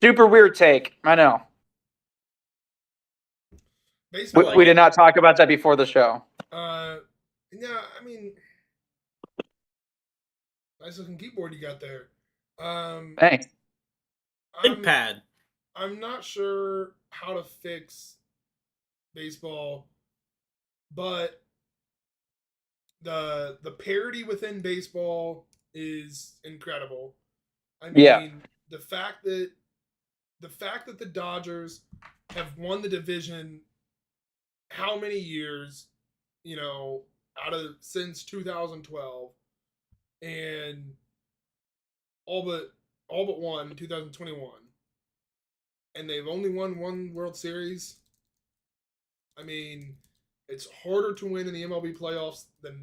Speaker 1: Super weird take. I know. We did not talk about that before the show.
Speaker 3: Yeah, I mean, nice looking keyboard you got there.
Speaker 1: Thanks.
Speaker 2: ThinkPad.
Speaker 3: I'm not sure how to fix baseball, but the parity within baseball is incredible. I mean, the fact that the Dodgers have won the division how many years, you know, since 2012, and all but one 2021, and they've only won one World Series. I mean, it's harder to win in the MLB playoffs than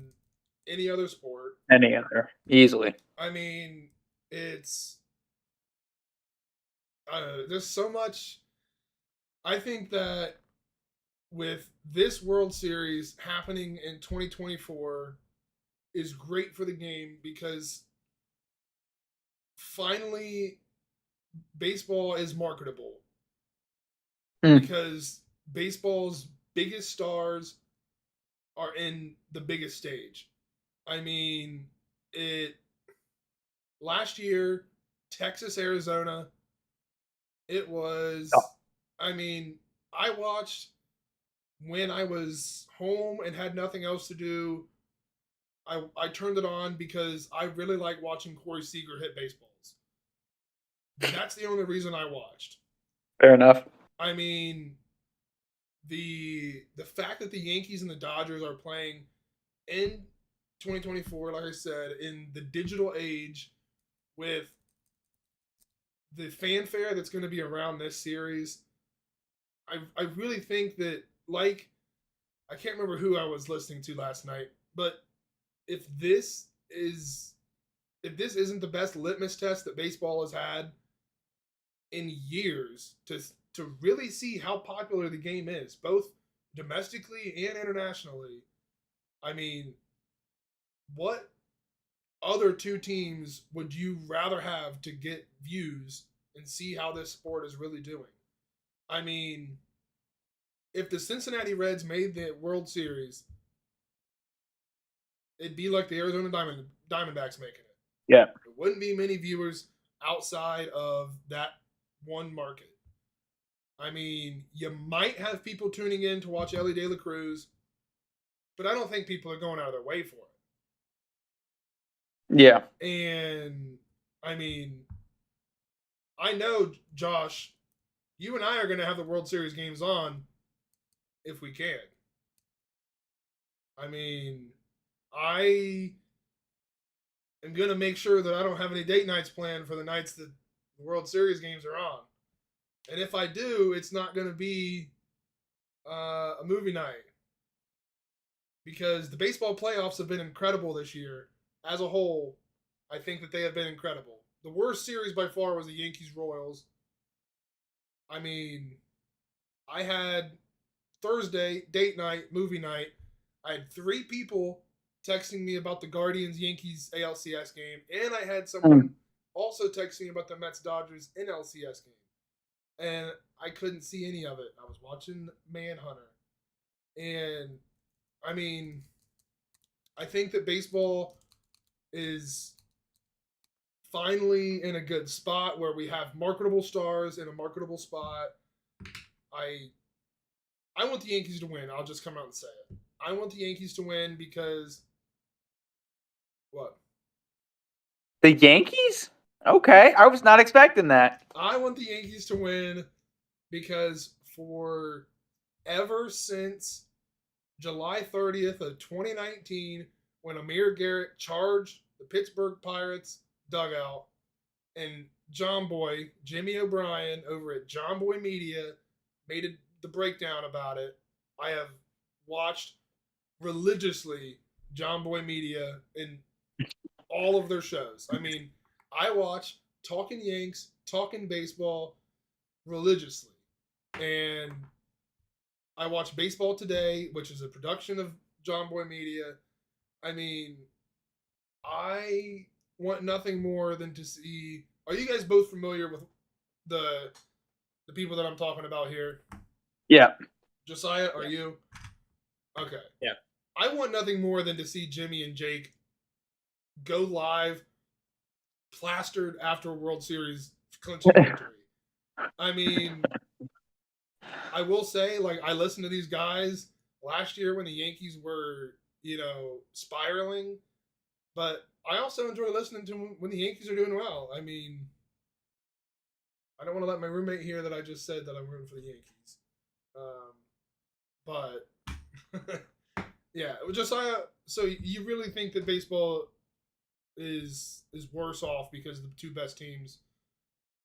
Speaker 3: any other sport.
Speaker 1: Any other, easily.
Speaker 3: I mean, it's there's so much. I think that with this World Series happening in 2024 is great for the game because finally baseball is marketable. Because baseball's biggest stars are in the biggest stage. I mean, last year, Texas, Arizona, it was, I mean, I watched when I was home and had nothing else to do. I turned it on because I really like watching Corey Seager hit baseballs. That's the only reason I watched.
Speaker 1: Fair enough.
Speaker 3: I mean, the fact that the Yankees and the Dodgers are playing in 2024, like I said, in the digital age with the fanfare that's going to be around this series, I really think that, like, I can't remember who I was listening to last night, but if this isn't the best litmus test that baseball has had in years to really see how popular the game is, both domestically and internationally. I mean, what other two teams would you rather have to get views and see how this sport is really doing? I mean, if the Cincinnati Reds made the World Series, it'd be like the Arizona Diamondbacks making it.
Speaker 1: Yeah.
Speaker 3: There wouldn't be many viewers outside of that one market. I mean, you might have people tuning in to watch Ellie De La Cruz, but I don't think people are going out of their way for it.
Speaker 1: Yeah.
Speaker 3: And, I mean, I know, Josh, you and I are going to have the World Series games on if we can. I mean, I am going to make sure that I don't have any date nights planned for the nights that the World Series games are on. And if I do, it's not going to be a movie night. Because the baseball playoffs have been incredible this year. As a whole, I think that they have been incredible. The worst series by far was the Yankees-Royals. I mean, I had Thursday, date night, movie night. I had 3 people texting me about the Guardians-Yankees ALCS game. And I had someone also texting me about the Mets-Dodgers NLCS game. And I couldn't see any of it. I was watching Manhunter. And, I mean, I think that baseball is finally in a good spot where we have marketable stars in a marketable spot. I want the Yankees to win. I'll just come out and say it. I want the Yankees to win because what?
Speaker 1: The Yankees? Okay, I was not expecting that.
Speaker 3: I want the Yankees to win because for ever since July 30th of 2019, when Amir Garrett charged the Pittsburgh Pirates dugout and John Boy, Jimmy O'Brien over at John Boy Media made the breakdown about it, I have watched religiously John Boy Media in all of their shows. I mean, I watch Talking Yanks, Talking Baseball religiously. And I watch Baseball Today, which is a production of John Boy Media. I mean, I want nothing more than to see. Are you guys both familiar with the people that I'm talking about here?
Speaker 1: Yeah.
Speaker 3: Josiah, are you? Okay.
Speaker 2: Yeah.
Speaker 3: I want nothing more than to see Jimmy and Jake go live, plastered after a World Series clinching victory. I mean, I will say, like, I listened to these guys last year when the Yankees were, spiraling, but I also enjoy listening to them when the Yankees are doing well. I mean, I don't want to let my roommate hear that I just said that I'm rooting for the Yankees. But yeah, Josiah. So you really think that baseball is worse off because of the two best teams?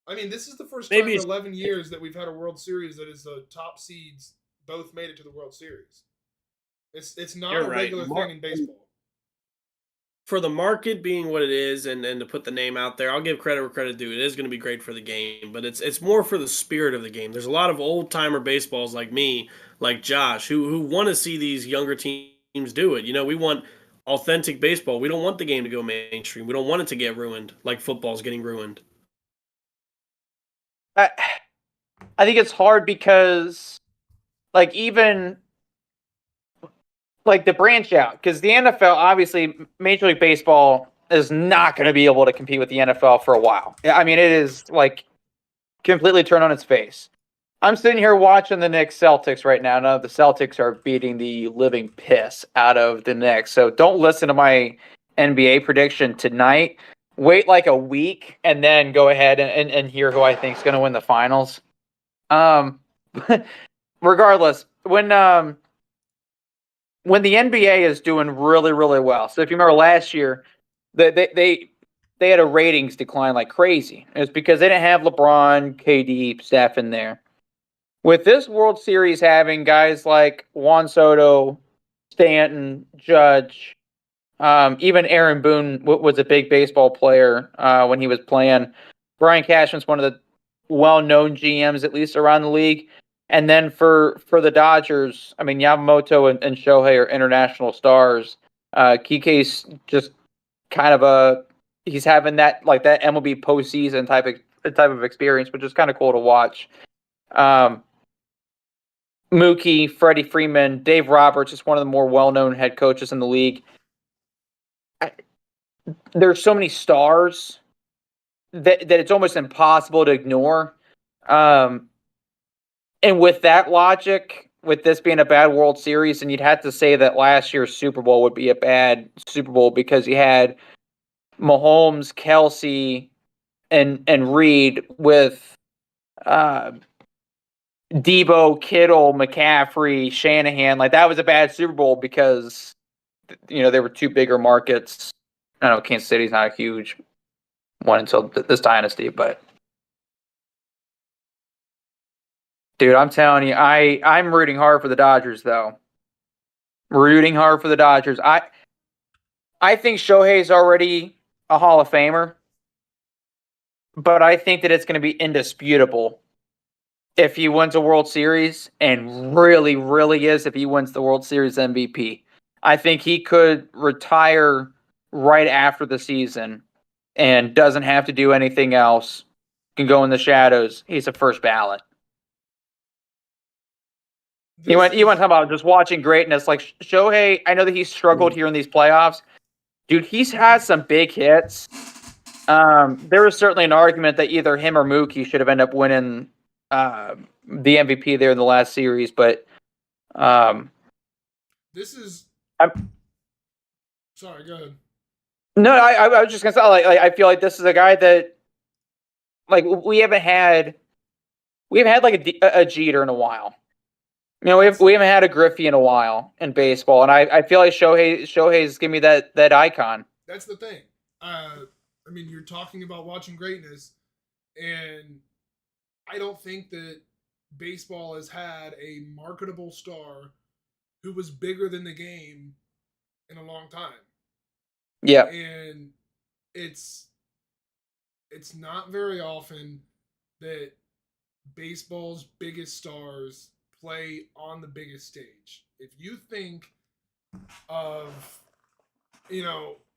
Speaker 3: I mean, this is the first time in 11 years that we've had a World Series that is the top seeds both made it to the World Series. It's not a regular thing in baseball.
Speaker 2: For the market being what it is, and to put the name out there, I'll give credit where credit due. It is going to be great for the game, but it's more for the spirit of the game. There's a lot of old timer baseballs like me, like Josh, who want to see these younger teams do it. We want authentic baseball. We don't want the game to go mainstream. We don't want it to get ruined like football's getting ruined.
Speaker 1: I think it's hard because, like, even like the branch out, because the NFL, obviously, Major League Baseball is not going to be able to compete with the NFL for a while. I mean, it is like completely turned on its face. I'm sitting here watching the Knicks Celtics right now. Now the Celtics are beating the living piss out of the Knicks. So don't listen to my NBA prediction tonight. Wait like a week and then go ahead and hear who I think is going to win the finals. Regardless, when the NBA is doing really, really well. So if you remember last year, they had a ratings decline like crazy. It's because they didn't have LeBron, KD, Steph in there. With this World Series having guys like Juan Soto, Stanton, Judge, even Aaron Boone was a big baseball player when he was playing. Brian Cashman's one of the well-known GMs, at least around the league. And then for the Dodgers, I mean, Yamamoto and Shohei are international stars. Kike's just kind of he's having that MLB postseason type of experience, which is kind of cool to watch. Mookie, Freddie Freeman, Dave Roberts is one of the more well-known head coaches in the league. There's so many stars that it's almost impossible to ignore. And with that logic, with this being a bad World Series, and you'd have to say that last year's Super Bowl would be a bad Super Bowl because you had Mahomes, Kelsey, and Reed with Debo, Kittle, McCaffrey, Shanahan. Like, that was a bad Super Bowl because, they were two bigger markets. I know Kansas City's not a huge one until this dynasty, but dude, I'm telling you, I'm rooting hard for the Dodgers, though. Rooting hard for the Dodgers. I think Shohei's already a Hall of Famer, but I think that it's going to be indisputable if he wins a World Series, and really, really is if he wins the World Series MVP. I think he could retire right after the season and doesn't have to do anything else. Can go in the shadows. He's a first ballot. You want to talk about just watching greatness. Like Shohei, I know that he's struggled here in these playoffs. Dude, he's had some big hits there was certainly an argument that either him or Mookie should have ended up winning the MVP there in the last series, but
Speaker 3: this is. Sorry, go ahead.
Speaker 1: No, I was just gonna say, like I feel like this is a guy that, like, we haven't had like a Jeter in a while. You know, we haven't had a Griffey in a while in baseball, and I feel like Shohei's giving me that icon.
Speaker 3: That's the thing. I mean, you're talking about watching greatness, and I don't think that baseball has had a marketable star who was bigger than the game in a long time.
Speaker 1: Yeah.
Speaker 3: And it's not very often that baseball's biggest stars play on the biggest stage. If you think of,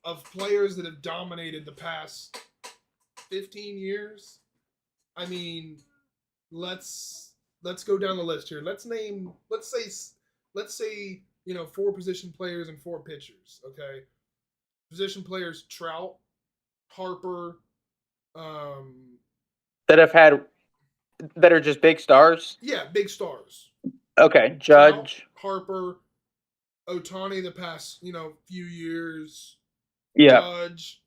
Speaker 3: of players that have dominated the past 15 years, I mean, let's go down the list here. Let's say 4 position players and 4 pitchers, okay? Position players: Trout, Harper,
Speaker 1: that are just big stars.
Speaker 3: Yeah, big stars.
Speaker 1: Okay, Judge,
Speaker 3: Trout, Harper, Ohtani the past few years.
Speaker 1: Yeah.
Speaker 3: Judge.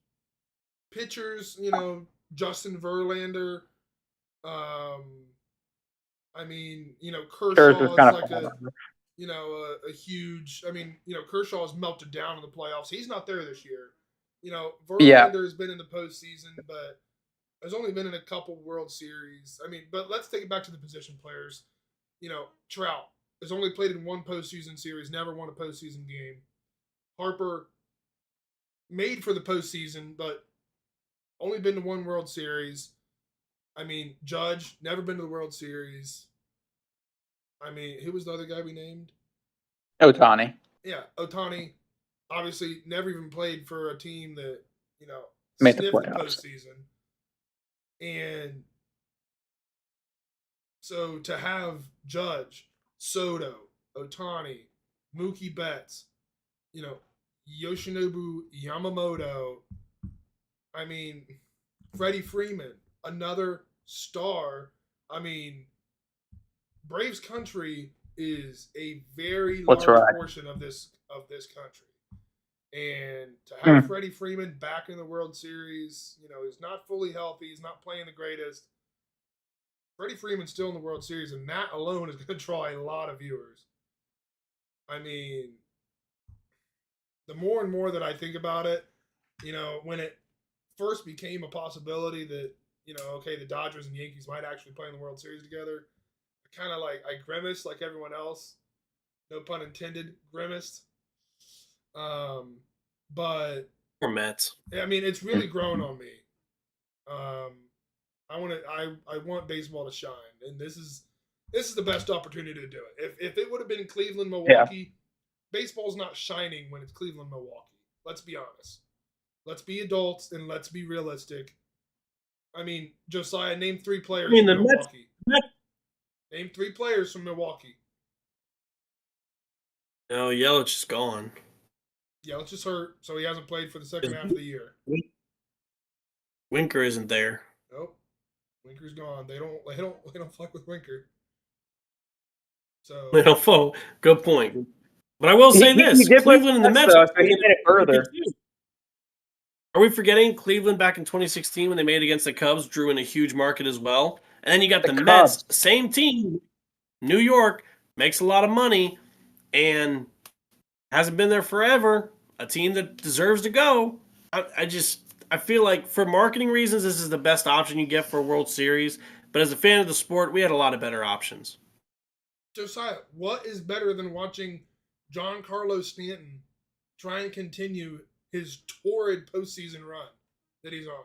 Speaker 3: Pitchers, Justin Verlander. I mean, Kershaw is like a huge. I mean, Kershaw has melted down in the playoffs. He's not there this year. Verlander has been in the postseason, but has only been in a couple World Series. I mean, but let's take it back to the position players. Trout has only played in 1 postseason series, never won a postseason game. Harper made for the postseason, but only been to 1 World Series. I mean, Judge, never been to the World Series. I mean, who was the other guy we named?
Speaker 1: Ohtani.
Speaker 3: Yeah, Ohtani. Obviously, never even played for a team that,
Speaker 1: made the
Speaker 3: sniffed the
Speaker 1: playoffs.
Speaker 3: postseason. And so to have Judge, Soto, Ohtani, Mookie Betts, Yoshinobu Yamamoto, I mean, Freddie Freeman, another star. I mean, Braves country is a very large portion of this country. And to have Freddie Freeman back in the World Series, he's not fully healthy, he's not playing the greatest. Freddie Freeman's still in the World Series, and that alone is going to draw a lot of viewers. I mean, the more and more that I think about it, when it first became a possibility that, okay, the Dodgers and Yankees might actually play in the World Series together, I grimaced like everyone else. No pun intended, grimaced. But
Speaker 2: or Mets.
Speaker 3: I mean, it's really grown on me. I want baseball to shine, and this is the best opportunity to do it. If it would have been Cleveland, Milwaukee, baseball's not shining when it's Cleveland, Milwaukee. Let's be honest. Let's be adults and let's be realistic. I mean, Josiah, name 3 players from Milwaukee. Name 3 players from Milwaukee.
Speaker 2: No, Yelich is gone.
Speaker 3: Yelich is hurt, so he hasn't played for the second half of the year.
Speaker 2: Winker isn't there.
Speaker 3: Nope. Winker's gone. They don't fuck with Winker. So
Speaker 2: They don't fuck. Good point. But I will say this: Cleveland and the Mets.
Speaker 1: So he made it further.
Speaker 2: Are we forgetting Cleveland back in 2016 when they made it against the Cubs, drew in a huge market as well? And then you got the Mets, same team, New York, makes a lot of money, and hasn't been there forever. A team that deserves to go. I feel like for marketing reasons, this is the best option you get for a World Series. But as a fan of the sport, we had a lot of better options.
Speaker 3: Josiah, what is better than watching Giancarlo Stanton try and continue his torrid postseason run that he's on?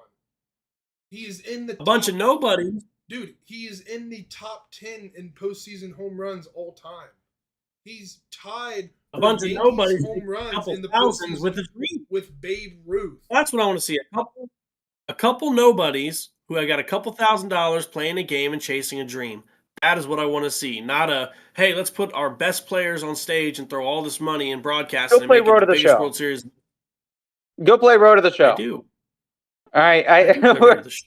Speaker 3: He's in the
Speaker 2: bunch of nobodies.
Speaker 3: Dude, he is in the top 10 in postseason home runs all time. He's tied
Speaker 2: a bunch of nobodies
Speaker 3: home runs in the
Speaker 2: postseason
Speaker 3: with Babe Ruth.
Speaker 2: That's what I want to see. A couple nobodies who have got a couple $1,000s playing a game and chasing a dream. That is what I want to see. Not a, hey, let's put our best players on stage and throw all this money and broadcast and make it the biggest World Series.
Speaker 1: Go play Road to the Show.
Speaker 2: I do.
Speaker 1: All right,
Speaker 2: The sh-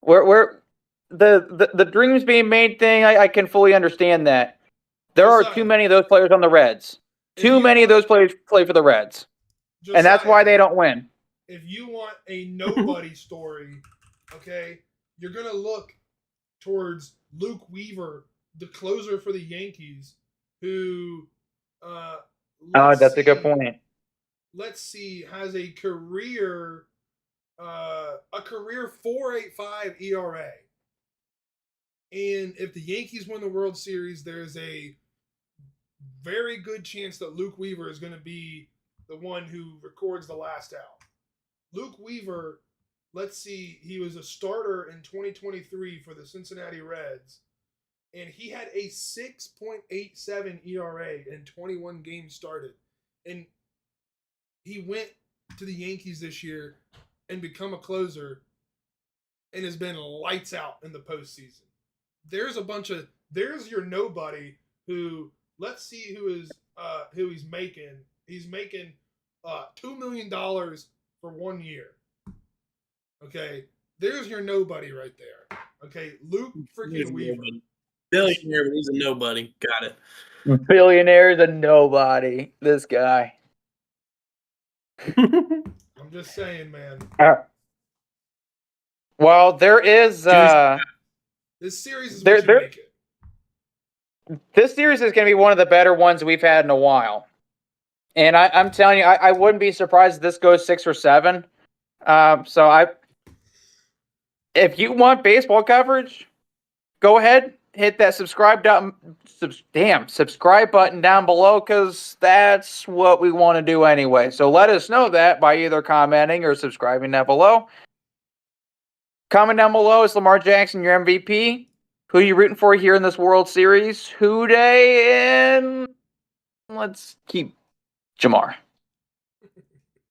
Speaker 1: we're the dreams being made thing. I can fully understand that. There are too
Speaker 3: Josiah,
Speaker 1: many of those players on the Reds.
Speaker 3: if
Speaker 1: Too
Speaker 3: you
Speaker 1: many of
Speaker 3: want-
Speaker 1: those players play for the Reds, and that's why
Speaker 3: Josiah,
Speaker 1: they don't win.
Speaker 3: if you want a nobody story, okay, you're gonna look towards Luke Weaver, the closer for the Yankees, who
Speaker 1: Oh,
Speaker 3: let's
Speaker 1: that's a good
Speaker 3: see-
Speaker 1: point.
Speaker 3: Let's see, has a career 4.85 ERA. And if the Yankees win the World Series, there's a very good chance that Luke Weaver is going to be the one who records the last out. Luke Weaver, let's see, he was a starter in 2023 for the Cincinnati Reds, and he had a 6.87 ERA in 21 games started. And he went to the Yankees this year and become a closer and has been lights out in the postseason. There's your nobody who, let's see who he's making. He's making $2 million for 1 year. Okay, there's your nobody right there. Okay, Luke freaking Weaver.
Speaker 2: Billionaire, but he's a nobody. Got it.
Speaker 1: Billionaire is a nobody. This guy.
Speaker 3: I'm just saying, man.
Speaker 1: Well, there is.
Speaker 3: This series is
Speaker 1: There-
Speaker 3: what you
Speaker 1: there-
Speaker 3: make it.
Speaker 1: This series is going to be one of the better ones we've had in a while. And I'm telling you, I wouldn't be surprised if this goes 6 or 7. If you want baseball coverage, go ahead, hit that subscribe button down below, because that's what we want to do anyway. So let us know that by either commenting or subscribing down below. Comment down below, is Lamar Jackson your MVP? Who are you rooting for here in this World Series? Who day? And let's keep Jamar.